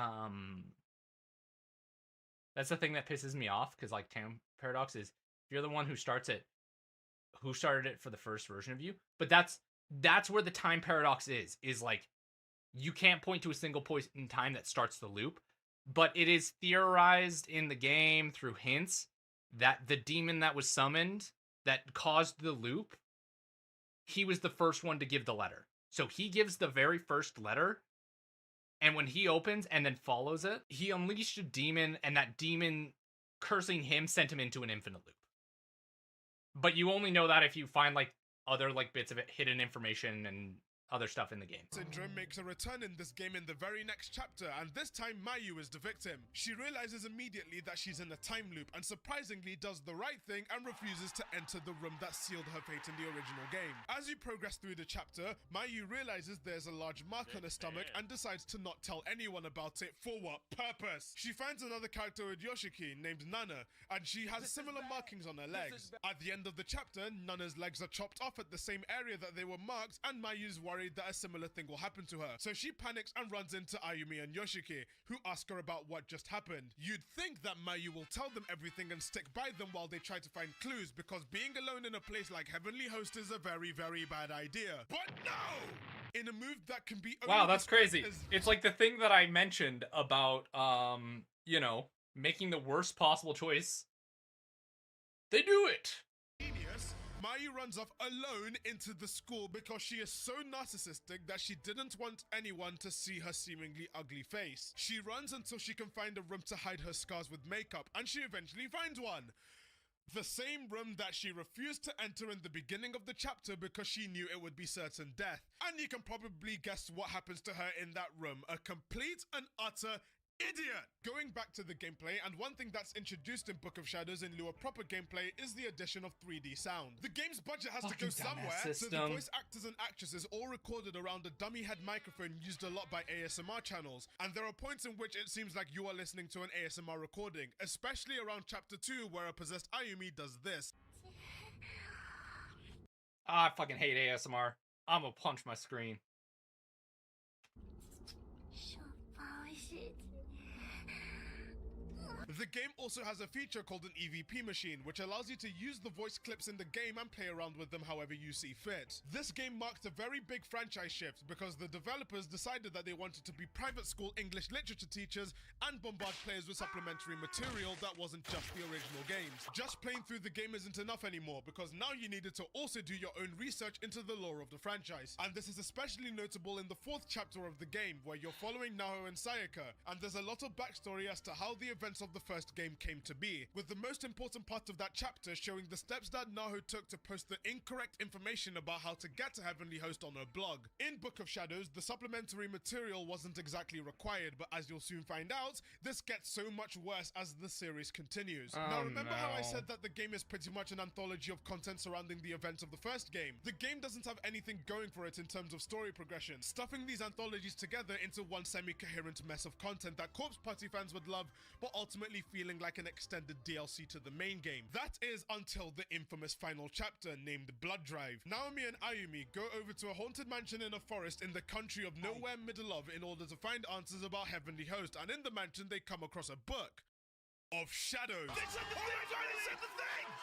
that's the thing that pisses me off, because, like, Time Paradox is, if you're the one who starts it, who started it for the first version of you? But that's where the time paradox is like, you can't point to a single point in time that starts the loop, but it is theorized in the game through hints that the demon that was summoned that caused the loop, he was the first one to give the letter. So he gives the very first letter, and when he opens and then follows it, he unleashed a demon, and that demon cursing him sent him into an infinite loop. But you only know that if you find, like, other, like, bits of it, hidden information and other stuff in the game. Syndrome makes a return in this game in the very next chapter, and this time Mayu is the victim. She realizes immediately that she's in a time loop and surprisingly does the right thing and refuses to enter the room that sealed her fate in the original game. As you progress through the chapter, Mayu realizes there's a large mark on her stomach and decides to not tell anyone about it. For what purpose? She finds another character with Yoshiki named Nana, and she has similar markings on her legs. At the end of the chapter, Nana's legs are chopped off at the same area that they were marked, and Mayu's worried that a similar thing will happen to her. So she panics and runs into Ayumi and Yoshiki, who ask her about what just happened. You'd think that Mayu will tell them everything and stick by them while they try to find clues, because being alone in a place like Heavenly Host is a very, very bad idea. But no! in a move that can be Wow, only that's crazy. described as It's like the thing that I mentioned about, you know, making the worst possible choice. They do it. genius. Mayu runs off alone into the school because she is so narcissistic that she didn't want anyone to see her seemingly ugly face. She runs until she can find a room to hide her scars with makeup, and she eventually finds one. The same room that she refused to enter in the beginning of the chapter because she knew it would be certain death. And you can probably guess what happens to her in that room. A complete and utter idiot! Going back to the gameplay, and one thing that's introduced in Book of Shadows in lieu of proper gameplay is the addition of 3D sound. The game's budget has to go somewhere, so the voice actors and actresses all recorded around a dummy head microphone used a lot by ASMR channels, and there are points in which it seems like you are listening to an ASMR recording, especially around chapter 2 where a possessed Ayumi does this. I fucking hate ASMR. I'm gonna punch my screen. The game also has a feature called an EVP machine, which allows you to use the voice clips in the game and play around with them however you see fit. This game marked a very big franchise shift because the developers decided that they wanted to be private school English literature teachers and bombard players with supplementary material that wasn't just the original games. Just playing through the game isn't enough anymore because now you needed to also do your own research into the lore of the franchise. And this is especially notable in the 4th chapter of the game where you're following Naho and Sayaka, and there's a lot of backstory as to how the events of the first game came to be, with the most important part of that chapter showing the steps that Naho took to post the incorrect information about how to get to Heavenly Host on her blog. In Book of Shadows, the supplementary material wasn't exactly required, but as you'll soon find out, this gets so much worse as the series continues. Now remember how I said that the game is pretty much an anthology of content surrounding the events of the first game? The game doesn't have anything going for it in terms of story progression, stuffing these anthologies together into one semi-coherent mess of content that Corpse Party fans would love, but ultimately feeling like an extended DLC to the main game. That is until the infamous final chapter named Blood Drive. Naomi and Ayumi go over to a haunted mansion in a forest in the country of nowhere middle of in order to find answers about Heavenly Host, and in the mansion they come across a book of shadows.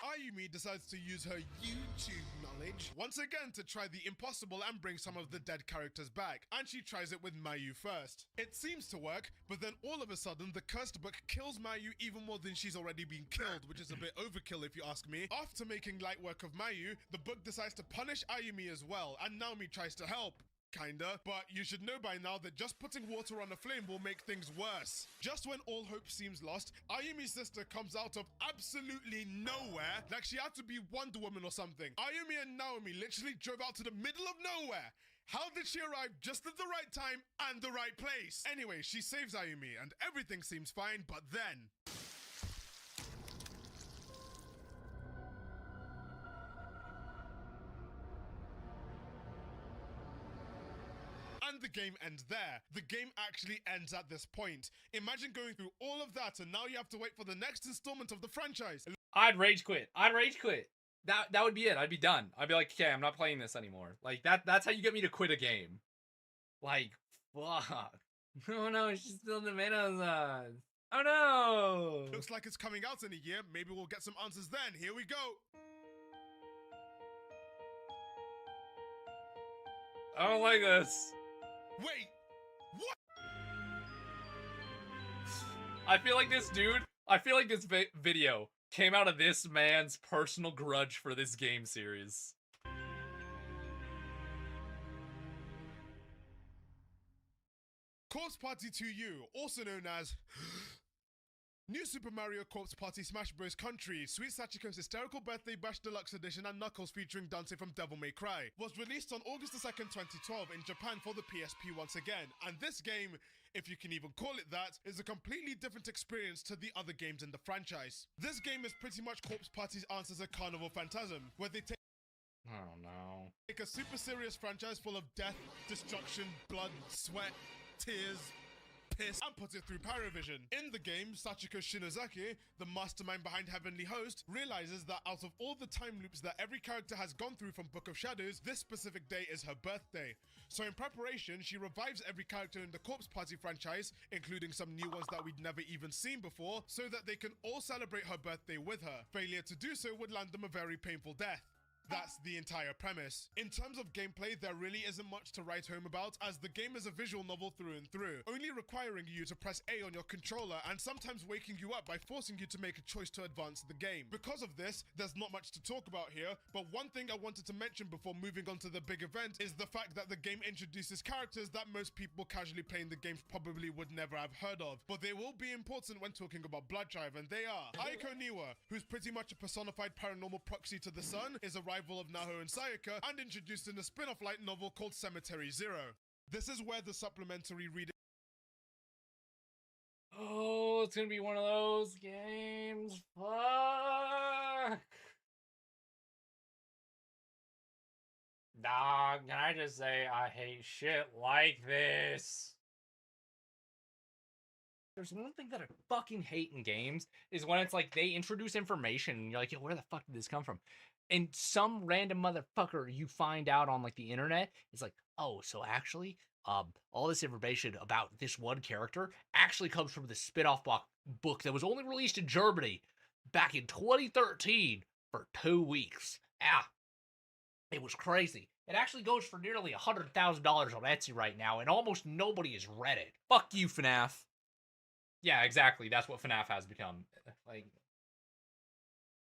Ayumi decides to use her YouTube knowledge once again to try the impossible and bring some of the dead characters back, and she tries it with Mayu first. It seems to work, but then all of a sudden the cursed book kills Mayu even more than she's already been killed, which is a bit overkill if you ask me. After making light work of Mayu, the book decides to punish Ayumi as well, and Naomi tries to help. Kinda, but you should know by now that just putting water on a flame will make things worse. Just when all hope seems lost, Ayumi's sister comes out of absolutely nowhere, like she had to be Wonder Woman or something. Ayumi and Naomi literally drove out to the middle of nowhere. How did she arrive just at the right time and the right place? Anyway, she saves Ayumi and everything seems fine, but then... and the game ends there. The game actually ends at this point. Imagine going through all of that and now you have to wait for the next installment of the franchise. I'd rage quit. I'd rage quit. That would be it. I'd be done. I'd be like, okay, I'm not playing this anymore. Like that's how you get me to quit a game. Like, fuck. Oh no, she's still tomatoes on. Oh no. Looks like it's coming out in a year. Maybe we'll get some answers then. Here we go. I don't like this. Wait, what? I feel like this video came out of this man's personal grudge for this game series. Corpse Party 2U, also known as New Super Mario Corpse Party Smash Bros. Country, Sweet Sachiko's Hysterical Birthday Bash Deluxe Edition and Knuckles featuring Dante from Devil May Cry, was released on August 2nd, 2012 in Japan for the PSP once again, and this game, if you can even call it that, is a completely different experience to the other games in the franchise. This game is pretty much Corpse Party's answer to Carnival Phantasm, where they take a super serious franchise full of death, destruction, blood, sweat, tears, piss, and put it through Pyrovision. In the game, Sachiko Shinozaki, the mastermind behind Heavenly Host, realizes that out of all the time loops that every character has gone through from Book of Shadows, this specific day is her birthday. So in preparation, she revives every character in the Corpse Party franchise, including some new ones that we'd never even seen before, so that they can all celebrate her birthday with her. Failure to do so would land them a very painful death. That's the entire premise. In terms of gameplay, there really isn't much to write home about, as the game is a visual novel through and through, only requiring you to press A on your controller and sometimes waking you up by forcing you to make a choice to advance the game. Because of this, there's not much to talk about here, but one thing I wanted to mention before moving on to the big event is the fact that the game introduces characters that most people casually playing the games probably would never have heard of, but they will be important when talking about Blood Drive, and they are Aiko Niwa, who's pretty much a personified paranormal proxy to the sun, is a rival of Naho and Sayaka, and introduced in a spin-off light novel called Cemetery Zero. This is where the supplementary reading. Oh, it's gonna be one of those games. Fuck. Dog, can I just say I hate shit like this? There's one thing that I fucking hate in games is when it's like they introduce information and you're like, yo, where the fuck did this come from? And some random motherfucker you find out on like the internet is like, oh, so actually, all this information about this one character actually comes from the spin-off book that was only released in Germany back in 2013 for 2 weeks. Ah, it was crazy. It actually goes for nearly $100,000 on Etsy right now, and almost nobody has read it. Fuck you, FNAF. Yeah, exactly. That's what FNAF has become. Like,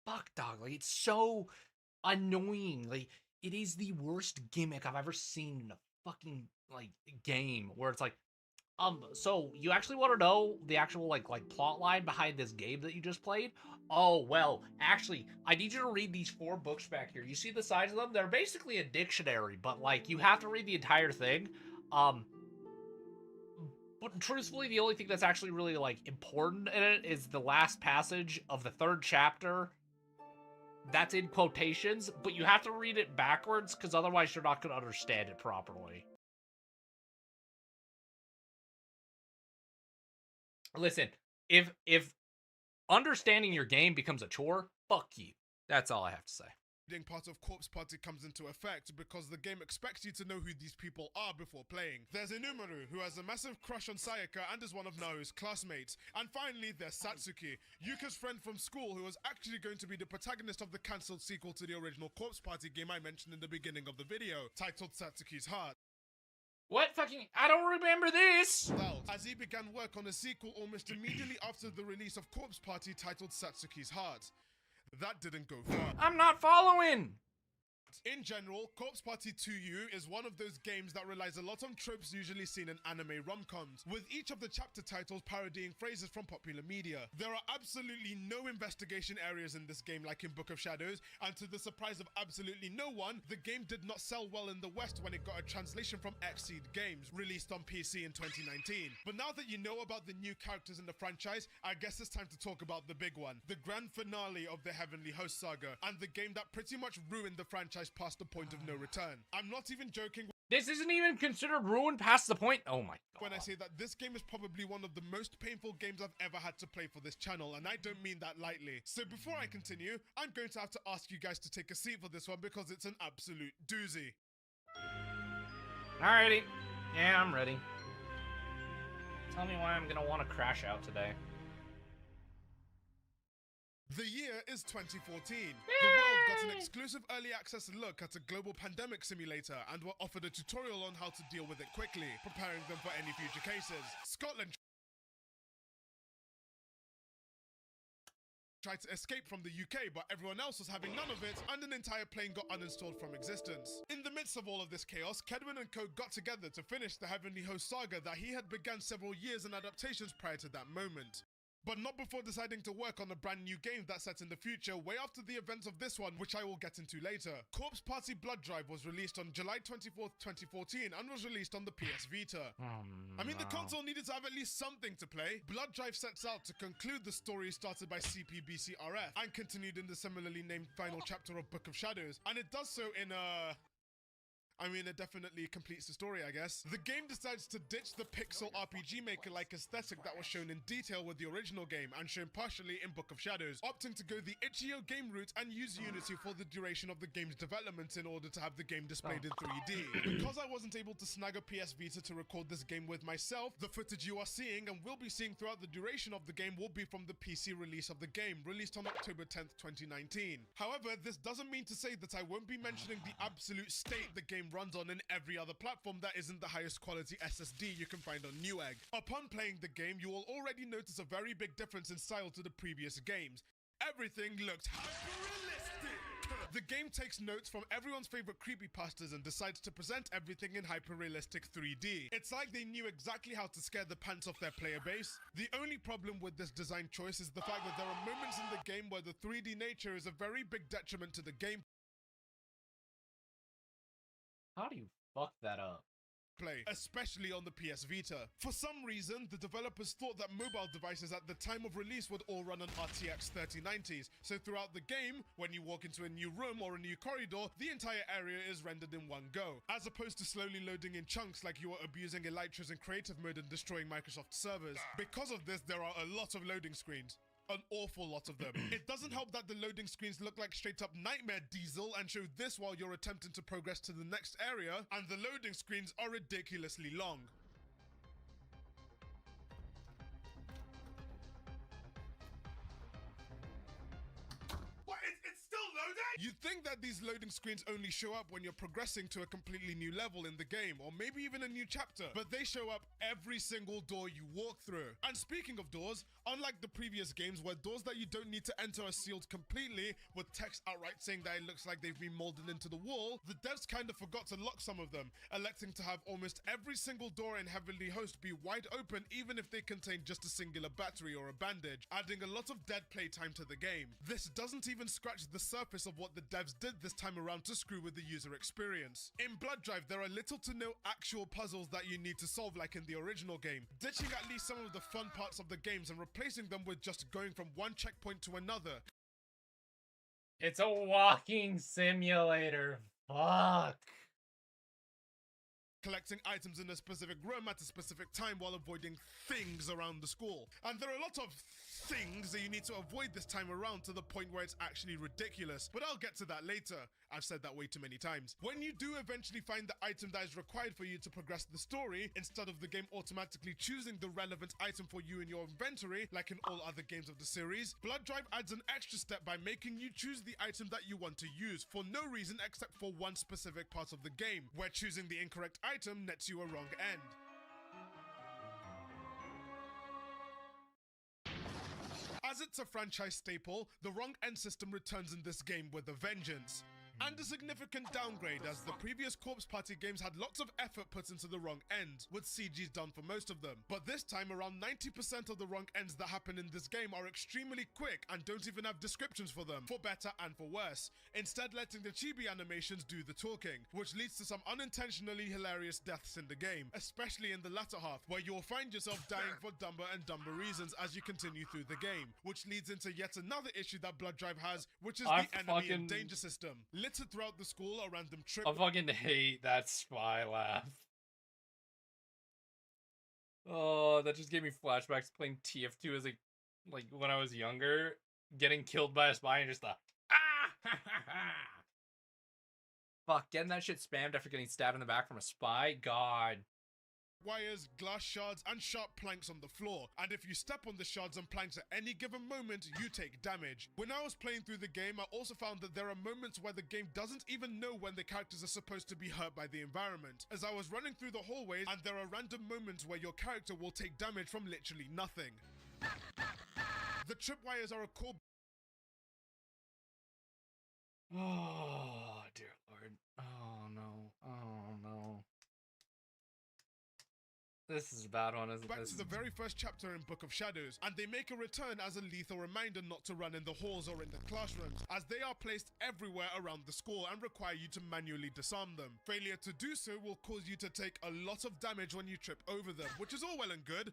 fuck, dog. Like, it's so annoying. Like, it is the worst gimmick I've ever seen in a fucking, like, game where it's like, so you actually want to know the actual, like plot line behind this game that you just played? Oh, well, actually, I need you to read these 4 books back here. You see the size of them? They're basically a dictionary, but, like, you have to read the entire thing. But truthfully, the only thing that's actually really, like, important in it is the last passage of the 3rd chapter. That's in quotations, but you have to read it backwards, because otherwise you're not going to understand it properly. Listen, if understanding your game becomes a chore, fuck you. That's all I have to say. Part of Corpse Party comes into effect because the game expects you to know who these people are before playing. There's Inumaru, who has a massive crush on Sayaka and is one of Nao's classmates. And finally, there's Satsuki, Yuka's friend from school, who was actually going to be the protagonist of the cancelled sequel to the original Corpse Party game I mentioned in the beginning of the video, titled Satsuki's Heart. What fucking... I don't remember this! As he began work on a sequel almost immediately after the release of Corpse Party titled Satsuki's Heart. That didn't go far. I'm not following! In general, Corpse Party 2U is one of those games that relies a lot on tropes usually seen in anime rom-coms, with each of the chapter titles parodying phrases from popular media. There are absolutely no investigation areas in this game like in Book of Shadows, and to the surprise of absolutely no one, the game did not sell well in the West when it got a translation from Xseed Games, released on PC in 2019. But now that you know about the new characters in the franchise, I guess it's time to talk about the big one, the grand finale of the Heavenly Host saga, and the game that pretty much ruined the franchise past the point of no return. I'm not even joking. This isn't even considered ruined past the point. Oh my god. When I say that this game is probably one of the most painful games I've ever had to play for this channel, and I don't mean that lightly. So before I continue, I'm going to have to ask you guys to take a seat for this one because it's an absolute doozy. Alrighty. Yeah, I'm ready. Tell me why I'm gonna want to crash out today. The year is 2014. Yay! The world got an exclusive early access look at a global pandemic simulator and were offered a tutorial on how to deal with it quickly, preparing them for any future cases. Scotland tried to escape from the UK, but everyone else was having none of it, and an entire plane got uninstalled from existence. In the midst of all of this chaos, Kedwin and Co got together to finish the Heavenly Host saga that he had begun several years in adaptations prior to that moment. But not before deciding to work on a brand new game that's set in the future way after the events of this one, which I will get into later. Corpse Party Blood Drive was released on July 24th, 2014 and was released on the PS Vita. I mean, the console needed to have at least something to play. Blood Drive sets out to conclude the story started by CPBCRF and continued in the similarly named final chapter of Book of Shadows, and it does so in a I mean, it definitely completes the story, I guess. The game decides to ditch the pixel RPG Maker-like aesthetic that was shown in detail with the original game and shown partially in Book of Shadows, opting to go the itch.io game route and use Unity for the duration of the game's development in order to have the game displayed in 3D. Because I wasn't able to snag a PS Vita to record this game with myself, the footage you are seeing and will be seeing throughout the duration of the game will be from the PC release of the game, released on October 10th, 2019. However, this doesn't mean to say that I won't be mentioning the absolute state the game runs on in every other platform that isn't the highest quality SSD you can find on Newegg. Upon playing the game, you will already notice a very big difference in style to the previous games. Everything looks hyper-realistic! The game takes notes from everyone's favorite creepypastas and decides to present everything in hyper-realistic 3D. It's like they knew exactly how to scare the pants off their player base. The only problem with this design choice is the fact that there are moments in the game where the 3D nature is a very big detriment to the game. How do you fuck that up? Especially on the PS Vita. For some reason, the developers thought that mobile devices at the time of release would all run on RTX 3090s, so throughout the game, when you walk into a new room or a new corridor, the entire area is rendered in one go, as opposed to slowly loading in chunks like you are abusing Elytra's in creative mode and destroying Microsoft servers. Because of this, there are a lot of loading screens. An awful lot of them. It doesn't help that the loading screens look like straight up nightmare diesel and show this while you're attempting to progress to the next area, and the loading screens are ridiculously long. You'd think that these loading screens only show up when you're progressing to a completely new level in the game, or maybe even a new chapter, but they show up every single door you walk through. And speaking of doors, unlike the previous games where doors that you don't need to enter are sealed completely, with text outright saying that it looks like they've been molded into the wall, the devs kind of forgot to lock some of them, electing to have almost every single door in Heavenly Host be wide open even if they contain just a singular battery or a bandage, adding a lot of dead playtime to the game. This doesn't even scratch the surface of what the devs did this time around to screw with the user experience. In Blood Drive, there are little to no actual puzzles that you need to solve like in the original game, ditching at least some of the fun parts of the games and replacing them with just going from one checkpoint to another. It's a walking simulator. Fuck. Collecting items in a specific room at a specific time while avoiding things around the school. And there are a lot of things that you need to avoid this time around to the point where it's actually ridiculous, but I'll get to that later. I've said that way too many times. When you do eventually find the item that is required for you to progress the story, instead of the game automatically choosing the relevant item for you in your inventory, like in all other games of the series, Blood Drive adds an extra step by making you choose the item that you want to use for no reason except for one specific part of the game, where choosing the incorrect item nets you a wrong end. As it's a franchise staple, the wrong end system returns in this game with a vengeance. And a significant downgrade, as the previous Corpse Party games had lots of effort put into the wrong end, with CGs done for most of them. But this time, around 90% of the wrong ends that happen in this game are extremely quick and don't even have descriptions for them, for better and for worse, instead letting the chibi animations do the talking, which leads to some unintentionally hilarious deaths in the game, especially in the latter half, where you'll find yourself dying for dumber and dumber reasons as you continue through the game, which leads into yet another issue that Blood Drive has, which is the enemy and danger system. Littered throughout the school are random trip. I fucking hate that spy laugh. Oh, that just gave me flashbacks playing TF2 as like when I was younger, getting killed by a spy and just the fuck, getting that shit spammed after getting stabbed in the back from a spy. God. Wires, glass shards, and sharp planks on the floor, and if you step on the shards and planks at any given moment, you take damage. When I was playing through the game, I also found that there are moments where the game doesn't even know when the characters are supposed to be hurt by the environment, as I was running through the hallways and there are random moments where your character will take damage from literally nothing. The tripwires are a core. Oh, dear Lord. Oh, no. Oh, no. This is a bad one, isn't it? Back to the very first chapter in Book of Shadows, and they make a return as a lethal reminder not to run in the halls or in the classrooms, as they are placed everywhere around the school and require you to manually disarm them. Failure to do so will cause you to take a lot of damage when you trip over them, which is all well and good,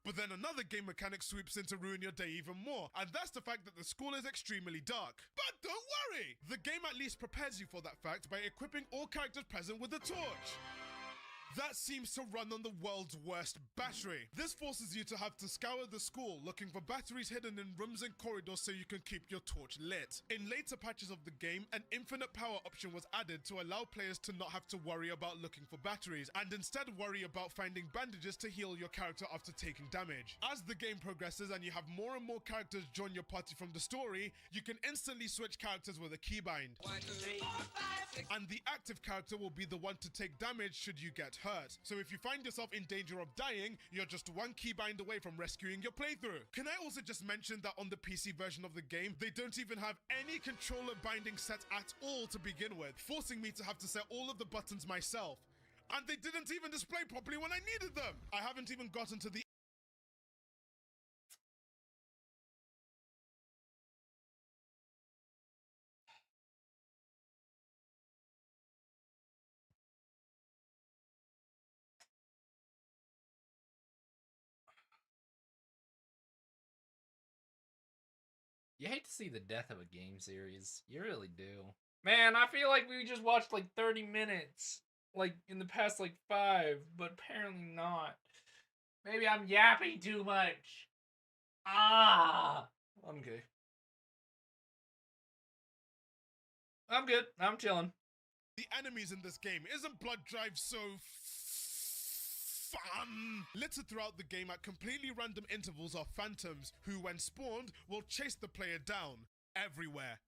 But then another game mechanic swoops in to ruin your day even more, and that's the fact that the school is extremely dark. But don't worry! The game at least prepares you for that fact by equipping all characters present with a torch. That seems to run on the world's worst battery. This forces you to have to scour the school looking for batteries hidden in rooms and corridors so you can keep your torch lit. In later patches of the game, an infinite power option was added to allow players to not have to worry about looking for batteries and instead worry about finding bandages to heal your character after taking damage. As the game progresses and you have more and more characters join your party from the story, you can instantly switch characters with a keybind. 1, 2, 3, 4, 5, 6. And the active character will be the one to take damage should you get hurt. So if you find yourself in danger of dying, you're just one keybind away from rescuing your playthrough. Can I also just mention that on the PC version of the game, they don't even have any controller binding set at all to begin with, forcing me to have to set all of the buttons myself. And they didn't even display properly when I needed them. I haven't even gotten to the You hate to see the death of a game series. You really do. Man, I feel like we just watched like 30 minutes. Like in the past like 5, but apparently not. Maybe I'm yapping too much. I'm good. I'm good. I'm chilling. The enemies in this game. Isn't Blood Drive so fun? Littered throughout the game at completely random intervals are phantoms who, when spawned, will chase the player down everywhere,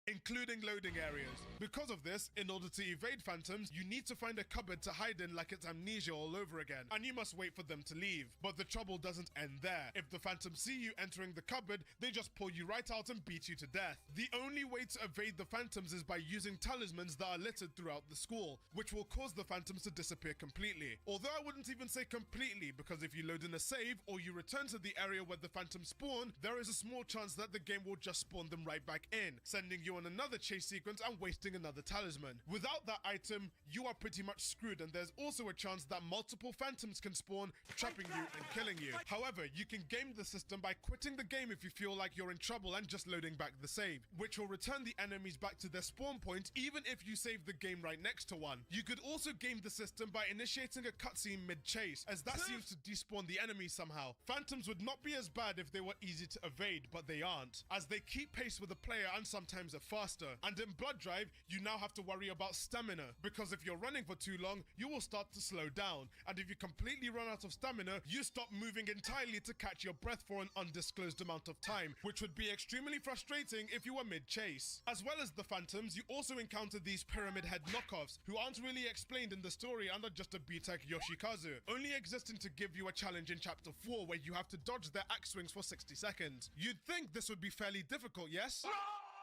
including loading areas. Because of this, in order to evade phantoms, you need to find a cupboard to hide in like it's Amnesia all over again, and you must wait for them to leave. But the trouble doesn't end there. If the phantoms see you entering the cupboard, they just pull you right out and beat you to death. The only way to evade the phantoms is by using talismans that are littered throughout the school, which will cause the phantoms to disappear completely. Although I wouldn't even say completely, because if you load in a save or you return to the area where the phantoms spawn, there is a small chance that the game will just spawn them right back in, sending you on another chase sequence and wasting another talisman. Without that item, you are pretty much screwed, and there's also a chance that multiple phantoms can spawn, trapping you and killing you. However, you can game the system by quitting the game if you feel like you're in trouble and just loading back the save, which will return the enemies back to their spawn point even if you save the game right next to one. You could also game the system by initiating a cutscene mid-chase, as that seems to despawn the enemies somehow. Phantoms would not be as bad if they were easy to evade, but they aren't, as they keep pace with the player and sometimes are faster. And in Blood Drive, you now have to worry about stamina, because if you're running for too long, you will start to slow down, and if you completely run out of stamina, you stop moving entirely to catch your breath for an undisclosed amount of time, which would be extremely frustrating if you were mid-chase. As well as the phantoms, you also encounter these pyramid head knockoffs, who aren't really explained in the story and are just a B-Tech Yoshikazu, only existing to give you a challenge in chapter 4 where you have to dodge their axe swings for 60 seconds. You'd think this would be fairly difficult, yes?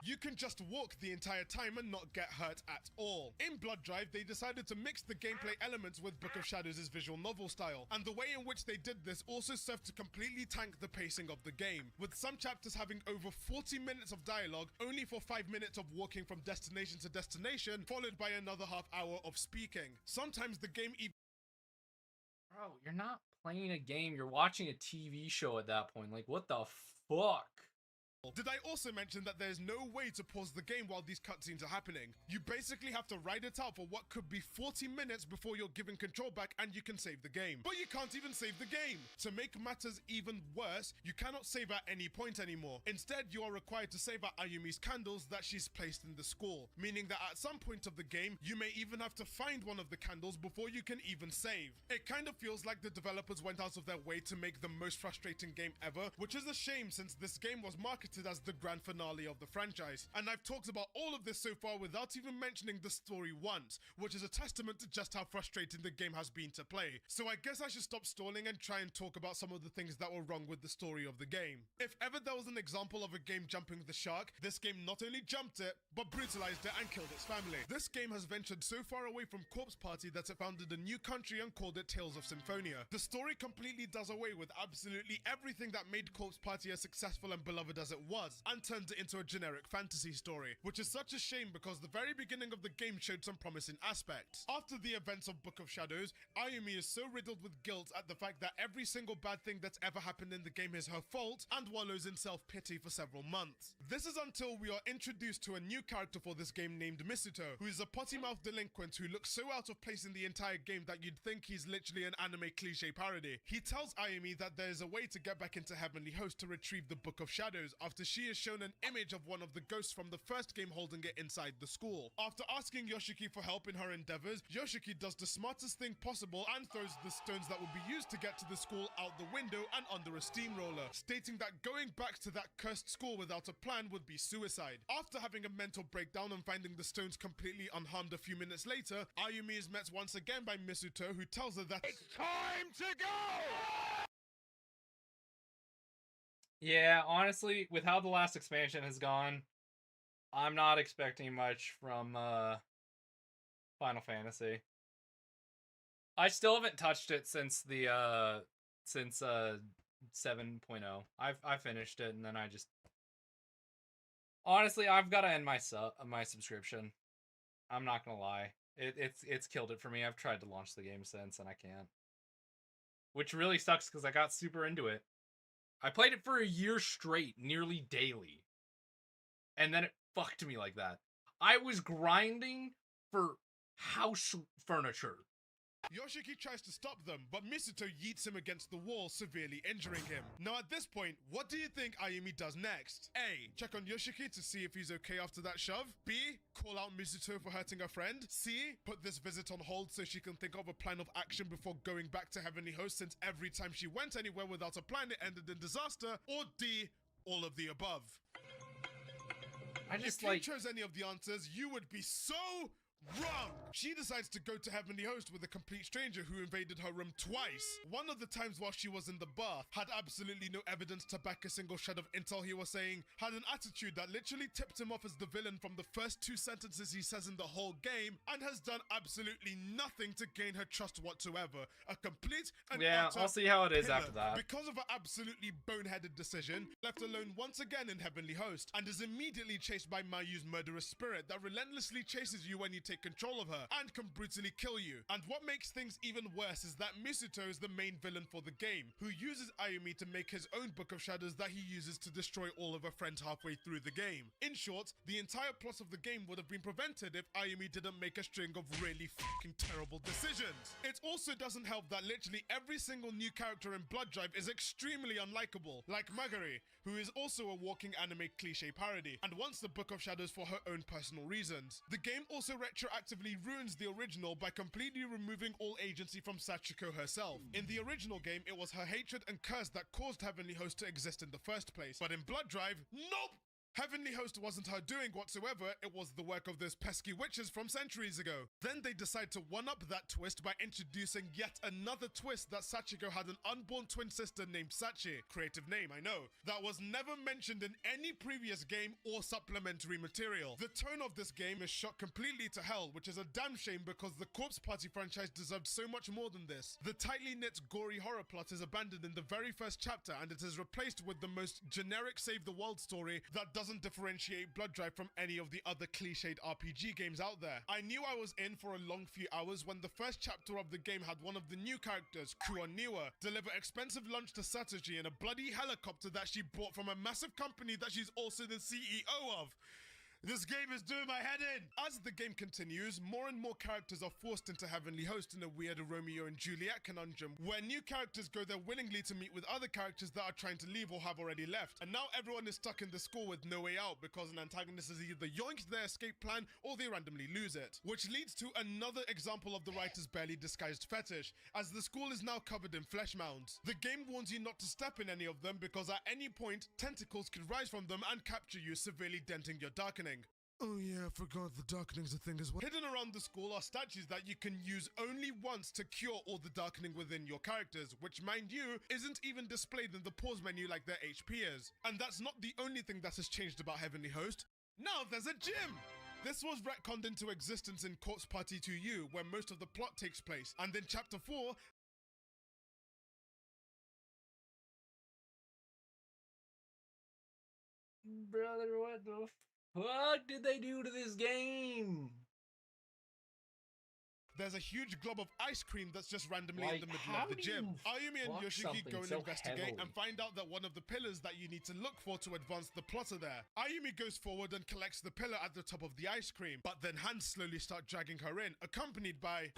You can just walk the entire time and not get hurt at all. In Blood Drive, they decided to mix the gameplay elements with Book of Shadows' visual novel style, and the way in which they did this also served to completely tank the pacing of the game, with some chapters having over 40 minutes of dialogue only for 5 minutes of walking from destination to destination, followed by another half hour of speaking. Sometimes the game even... Bro, you're not playing a game, you're watching a TV show at that point. Like, what the fuck? Did I also mention that there's no way to pause the game while these cutscenes are happening? You basically have to ride it out for what could be 40 minutes before you're given control back and you can save the game. But you can't even save the game! To make matters even worse, you cannot save at any point anymore. Instead, you are required to save at Ayumi's candles that she's placed in the school, meaning that at some point of the game, you may even have to find one of the candles before you can even save. It kind of feels like the developers went out of their way to make the most frustrating game ever, which is a shame since this game was marketed as the grand finale of the franchise. And I've talked about all of this so far without even mentioning the story once, which is a testament to just how frustrating the game has been to play. So I guess I should stop stalling and try and talk about some of the things that were wrong with the story of the game. If ever there was an example of a game jumping the shark, this game not only jumped it, but brutalized it and killed its family. This game has ventured so far away from Corpse Party that it founded a new country and called it Tales of Symphonia. The story completely does away with absolutely everything that made Corpse Party as successful and beloved as it it was and turned it into a generic fantasy story, which is such a shame because the very beginning of the game showed some promising aspects. After the events of Book of Shadows, Ayumi is so riddled with guilt at the fact that every single bad thing that's ever happened in the game is her fault and wallows in self-pity for several months. This is until we are introduced to a new character for this game named Misuto, who is a potty-mouthed delinquent who looks so out of place in the entire game that you'd think he's literally an anime cliche parody. He tells Ayumi that there is a way to get back into Heavenly Host to retrieve the Book of Shadows after she is shown an image of one of the ghosts from the first game holding it inside the school. After asking Yoshiki for help in her endeavors, Yoshiki does the smartest thing possible and throws the stones that would be used to get to the school out the window and under a steamroller, stating that going back to that cursed school without a plan would be suicide. After having a mental breakdown and finding the stones completely unharmed a few minutes later, Ayumi is met once again by Misuto, who tells her that it's time to go! Yeah, honestly, with how the last expansion has gone, I'm not expecting much from Final Fantasy. I still haven't touched it since the 7.0. I finished it and then I just honestly I've got to end my subscription. I'm not gonna lie, it's killed it for me. I've tried to launch the game since and I can't, which really sucks because I got super into it. I played it for a year straight, nearly daily, and then it fucked me like that. I was grinding for house furniture. Yoshiki tries to stop them, but Misuto yeets him against the wall, severely injuring him. Now at this point, what do you think Ayumi does next? A. Check on Yoshiki to see if he's okay after that shove. B. Call out Misuto for hurting her friend. C. Put this visit on hold so she can think of a plan of action before going back to Heavenly Host, since every time she went anywhere without a plan it ended in disaster. Or D. All of the above. If you chose any of the answers, you would be so wrong! She decides to go to Heavenly Host with a complete stranger who invaded her room twice. One of the times while she was in the bath, had absolutely no evidence to back a single shred of intel he was saying, had an attitude that literally tipped him off as the villain from the first 2 sentences he says in the whole game, and has done absolutely nothing to gain her trust whatsoever. A complete and utter I'll see how it is pillar. after that. Because of her absolutely boneheaded decision, left alone once again in Heavenly Host, and is immediately chased by Mayu's murderous spirit that relentlessly chases you when you take control of her and can brutally kill you. And what makes things even worse is that Misuto is the main villain for the game, who uses Ayumi to make his own Book of Shadows that he uses to destroy all of her friends halfway through the game. In short, the entire plot of the game would have been prevented if Ayumi didn't make a string of really fucking terrible decisions. It also doesn't help that literally every single new character in Blood Drive is extremely unlikable, like Magari, who is also a walking anime cliche parody, and wants the Book of Shadows for her own personal reasons. The game also retroactively ruins the original by completely removing all agency from Sachiko herself. In the original game, it was her hatred and curse that caused Heavenly Host to exist in the first place, but in Blood Drive, nope! Heavenly Host wasn't her doing whatsoever, it was the work of those pesky witches from centuries ago. Then they decide to one-up that twist by introducing yet another twist that Sachiko had an unborn twin sister named Sachi, creative name I know, that was never mentioned in any previous game or supplementary material. The tone of this game is shot completely to hell, which is a damn shame because the Corpse Party franchise deserved so much more than this. The tightly knit gory horror plot is abandoned in the very first chapter, and it is replaced with the most generic save the world story that doesn't differentiate Blood Drive from any of the other cliched RPG games out there. I knew I was in for a long few hours when the first chapter of the game had one of the new characters, Kuoniwa, deliver expensive lunch to Satoshi in a bloody helicopter that she bought from a massive company that she's also the CEO of. This game is doing my head in! As the game continues, more and more characters are forced into Heavenly Host in a weird Romeo and Juliet conundrum, where new characters go there willingly to meet with other characters that are trying to leave or have already left. And now everyone is stuck in the school with no way out because an antagonist has either yoinked their escape plan or they randomly lose it. Which leads to another example of the writer's barely disguised fetish, as the school is now covered in flesh mounds. The game warns you not to step in any of them because at any point, tentacles could rise from them and capture you, severely denting your darkening. Oh yeah, I forgot the darkening's a thing as well. Hidden around the school are statues that you can use only once to cure all the darkening within your characters, which mind you, isn't even displayed in the pause menu like their HP is. And that's not the only thing that has changed about Heavenly Host. Now there's a gym! This was retconned into existence in Corpse Party 2U, where most of the plot takes place, and in Chapter 4, Brother, what the fuck did they do to this game? There's a huge glob of ice cream that's just randomly in Like, the middle how of the do gym. you Ayumi and fuck Yoshiki something go and so investigate heavily? and find out that one of the pillars that you need to look for to advance the plot are there. Ayumi goes forward and collects the pillar at the top of the ice cream, but then hands slowly start dragging her in, accompanied by...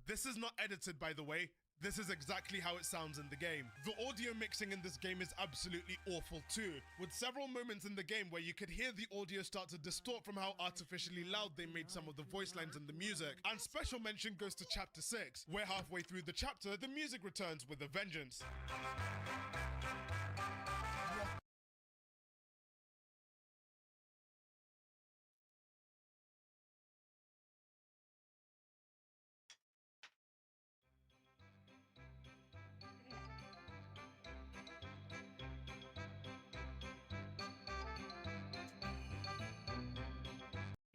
This is not edited, by the way. This is exactly how it sounds in the game. The audio mixing in this game is absolutely awful too, with several moments in the game where you could hear the audio start to distort from how artificially loud they made some of the voice lines and the music. And special mention goes to chapter 6, where halfway through the chapter, the music returns with a vengeance.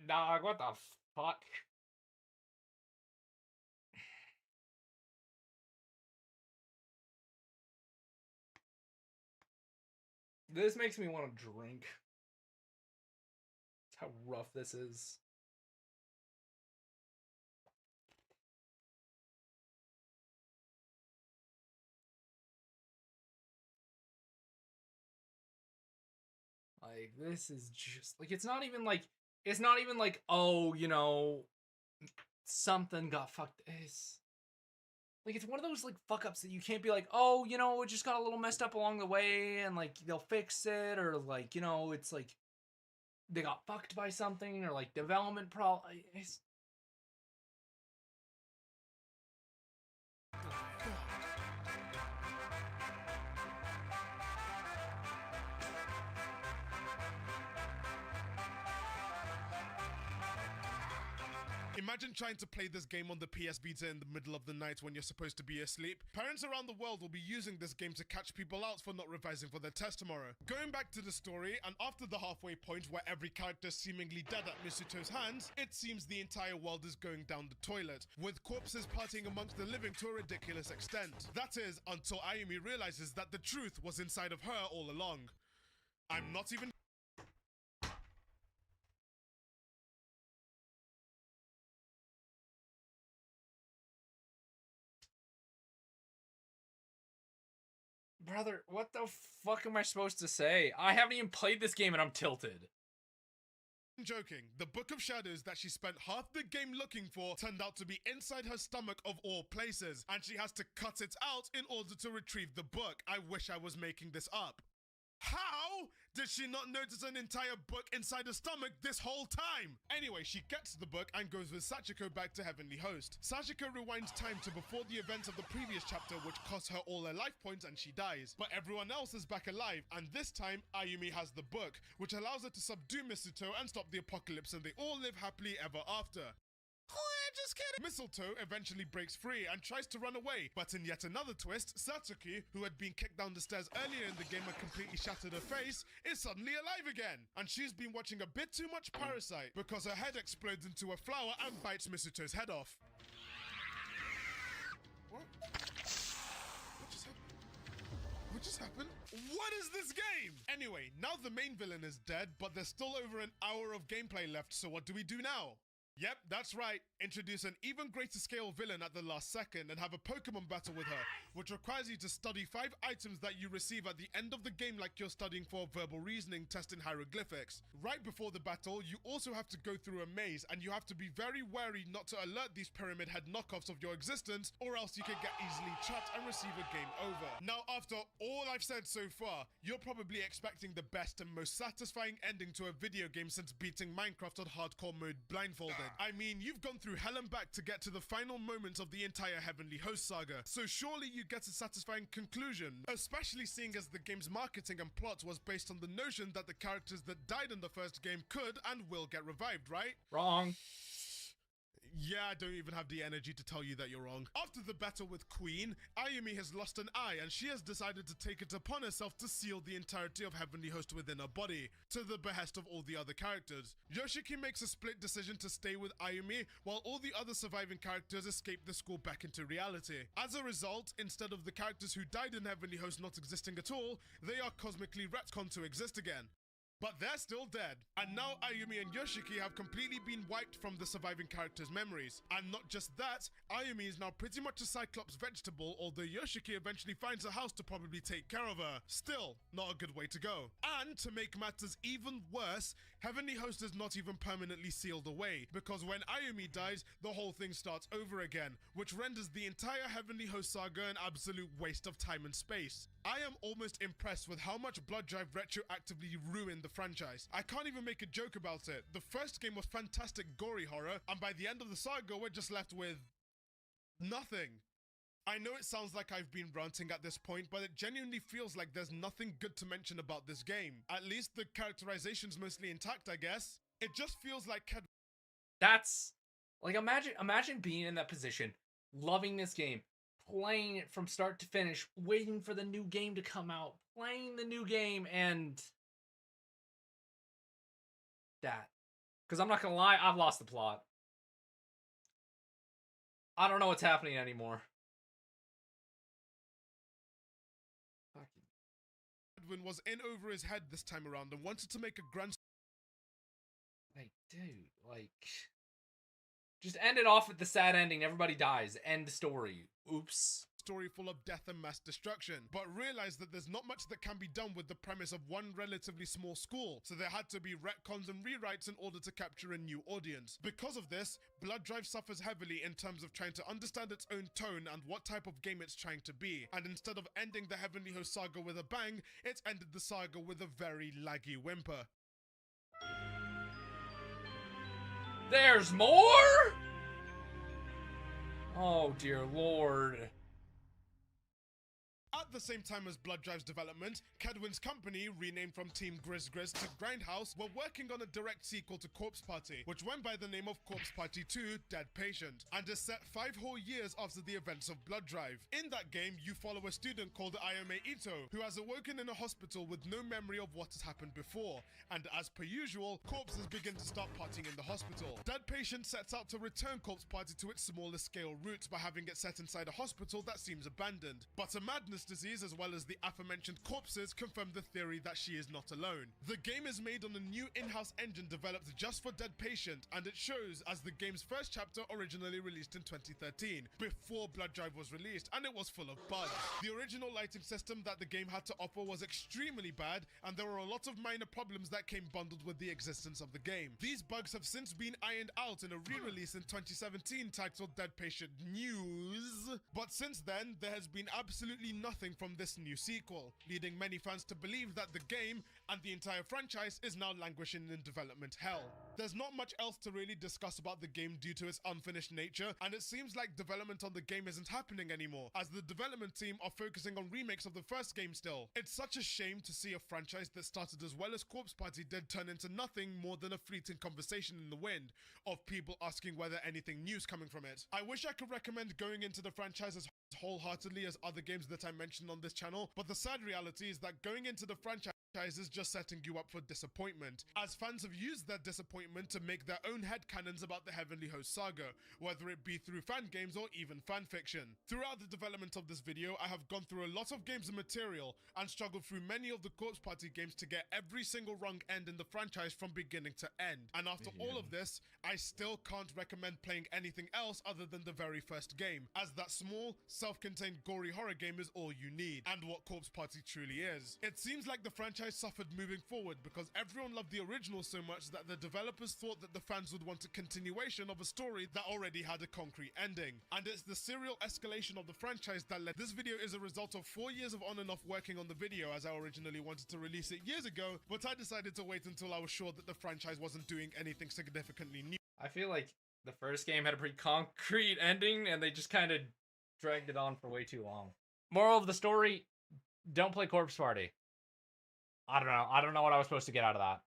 Dog, what the fuck? This makes me want to drink. That's how rough this is. Like, this is just like, it's not even like, oh, you know, something got fucked. It's like, it's one of those like fuck ups that you can't be like, oh, you know, it just got a little messed up along the way and like they'll fix it, or like, you know, it's like they got fucked by something, or like development problem. It's... Imagine trying to play this game on the PS Vita in the middle of the night when you're supposed to be asleep. Parents around the world will be using this game to catch people out for not revising for their test tomorrow. Going back to the story, and after the halfway point where every character is seemingly dead at Misuto's hands, it seems the entire world is going down the toilet, with corpses partying amongst the living to a ridiculous extent. That is, until Ayumi realizes that the truth was inside of her all along. I'm not even... Brother, what the fuck am I supposed to say? I haven't even played this game and I'm tilted. Joking. The Book of Shadows that she spent half the game looking for turned out to be inside her stomach of all places, and she has to cut it out in order to retrieve the book. I wish I was making this up. How did she not notice an entire book inside her stomach this whole time? Anyway, she gets the book and goes with Sachiko back to Heavenly Host. Sachiko rewinds time to before the events of the previous chapter, which costs her all her life points and she dies. But everyone else is back alive, and this time Ayumi has the book, which allows her to subdue Misuto and stop the apocalypse, and they all live happily ever after. Just kidding. Mistletoe eventually breaks free and tries to run away, but in yet another twist, Satsuki, who had been kicked down the stairs earlier in the game and completely shattered her face, is suddenly alive again. And she's been watching a bit too much Parasite, because her head explodes into a flower and bites Misuto's head off. What? What just happened? What just happened? What is this game? Anyway, now the main villain is dead, but there's still over an hour of gameplay left, so what do we do now? Yep, that's right. Introduce an even greater scale villain at the last second and have a Pokemon battle with her, which requires you to study 5 items that you receive at the end of the game like you're studying for verbal reasoning test in hieroglyphics. Right before the battle, you also have to go through a maze, and you have to be very wary not to alert these pyramid head knockoffs of your existence, or else you could get easily trapped and receive a game over. Now, after all I've said so far, you're probably expecting the best and most satisfying ending to a video game since beating Minecraft on hardcore mode blindfolded. I mean, you've gone through hell and back to get to the final moments of the entire Heavenly Host saga, so surely you get a satisfying conclusion, especially seeing as the game's marketing and plot was based on the notion that the characters that died in the first game could and will get revived, right? Wrong. Yeah, I don't even have the energy to tell you that you're wrong. After the battle with Queen, Ayumi has lost an eye and she has decided to take it upon herself to seal the entirety of Heavenly Host within her body, to the behest of all the other characters. Yoshiki makes a split decision to stay with Ayumi, while all the other surviving characters escape the school back into reality. As a result, instead of the characters who died in Heavenly Host not existing at all, they are cosmically retconned to exist again. But they're still dead. And now Ayumi and Yoshiki have completely been wiped from the surviving characters' memories. And not just that, Ayumi is now pretty much a Cyclops vegetable, although Yoshiki eventually finds a house to probably take care of her. Still, not a good way to go. And to make matters even worse, Heavenly Host is not even permanently sealed away, because when Ayumi dies, the whole thing starts over again, which renders the entire Heavenly Host saga an absolute waste of time and space. I am almost impressed with how much Blood Drive retroactively ruined the franchise. I can't even make a joke about it. The first game was fantastic gory horror, and by the end of the saga, we're just left with nothing. I know it sounds like I've been ranting at this point, but it genuinely feels like there's nothing good to mention about this game. At least the characterization's mostly intact, I guess. It just feels like That's like, imagine being in that position, loving this game, playing it from start to finish, waiting for the new game to come out, playing the new game, and that. Because I'm not gonna lie, I've lost the plot. I don't know what's happening anymore. Edwin was in over his head this time around and wanted to make a grand... Like, dude, like... just end it off with the sad ending. Everybody dies. End the story. Oops. Story full of death and mass destruction, but realized that there's not much that can be done with the premise of one relatively small school, so there had to be retcons and rewrites in order to capture a new audience. Because of this, Blood Drive suffers heavily in terms of trying to understand its own tone and what type of game it's trying to be, and instead of ending the Heavenly Host saga with a bang, it's ended the saga with a very laggy whimper. There's more? Oh dear lord. At the same time as Blood Drive's development, Kedwin's company, renamed from Team Grizz to Grindhouse, were working on a direct sequel to Corpse Party, which went by the name of Corpse Party 2 Dead Patient, and is set 5 whole years after the events of Blood Drive. In that game, you follow a student called Ayome Ito, who has awoken in a hospital with no memory of what has happened before, and as per usual, corpses begin to start partying in the hospital. Dead Patient sets out to return Corpse Party to its smaller scale roots by having it set inside a hospital that seems abandoned, but a madness disease as well as the aforementioned corpses confirm the theory that she is not alone. The game is made on a new in-house engine developed just for Dead Patient, and it shows as the game's first chapter originally released in 2013, before Blood Drive was released, and it was full of bugs. The original lighting system that the game had to offer was extremely bad, and there were a lot of minor problems that came bundled with the existence of the game. These bugs have since been ironed out in a re-release in 2017 titled Dead Patient News, but since then, there has been absolutely nothing from this new sequel, leading many fans to believe that the game and the entire franchise is now languishing in development hell. There's not much else to really discuss about the game due to its unfinished nature, and it seems like development on the game isn't happening anymore, as the development team are focusing on remakes of the first game still. It's such a shame to see a franchise that started as well as Corpse Party did turn into nothing more than a fleeting conversation in the wind of people asking whether anything new's coming from it. I wish I could recommend going into the franchise as wholeheartedly as other games that I mentioned on this channel, but the sad reality is that going into the franchise is just setting you up for disappointment, as fans have used their disappointment to make their own headcanons about the Heavenly Host saga, whether it be through fan games or even fanfiction. Throughout the development of this video, I have gone through a lot of games and material, and struggled through many of the Corpse Party games to get every single wrong end in the franchise from beginning to end. And after all of this, I still can't recommend playing anything else other than the very first game, as that small, self-contained gory horror game is all you need, and what Corpse Party truly is. It seems like the franchise suffered moving forward because everyone loved the original so much that the developers thought that the fans would want a continuation of a story that already had a concrete ending. And it's the serial escalation of the franchise that led. This video is a result of 4 years of on and off working on the video, as I originally wanted to release it years ago, but I decided to wait until I was sure that the franchise wasn't doing anything significantly new. I feel like the first game had a pretty concrete ending, and they just kind of dragged it on for way too long. Moral of the story, don't play Corpse Party. I don't know what I was supposed to get out of that.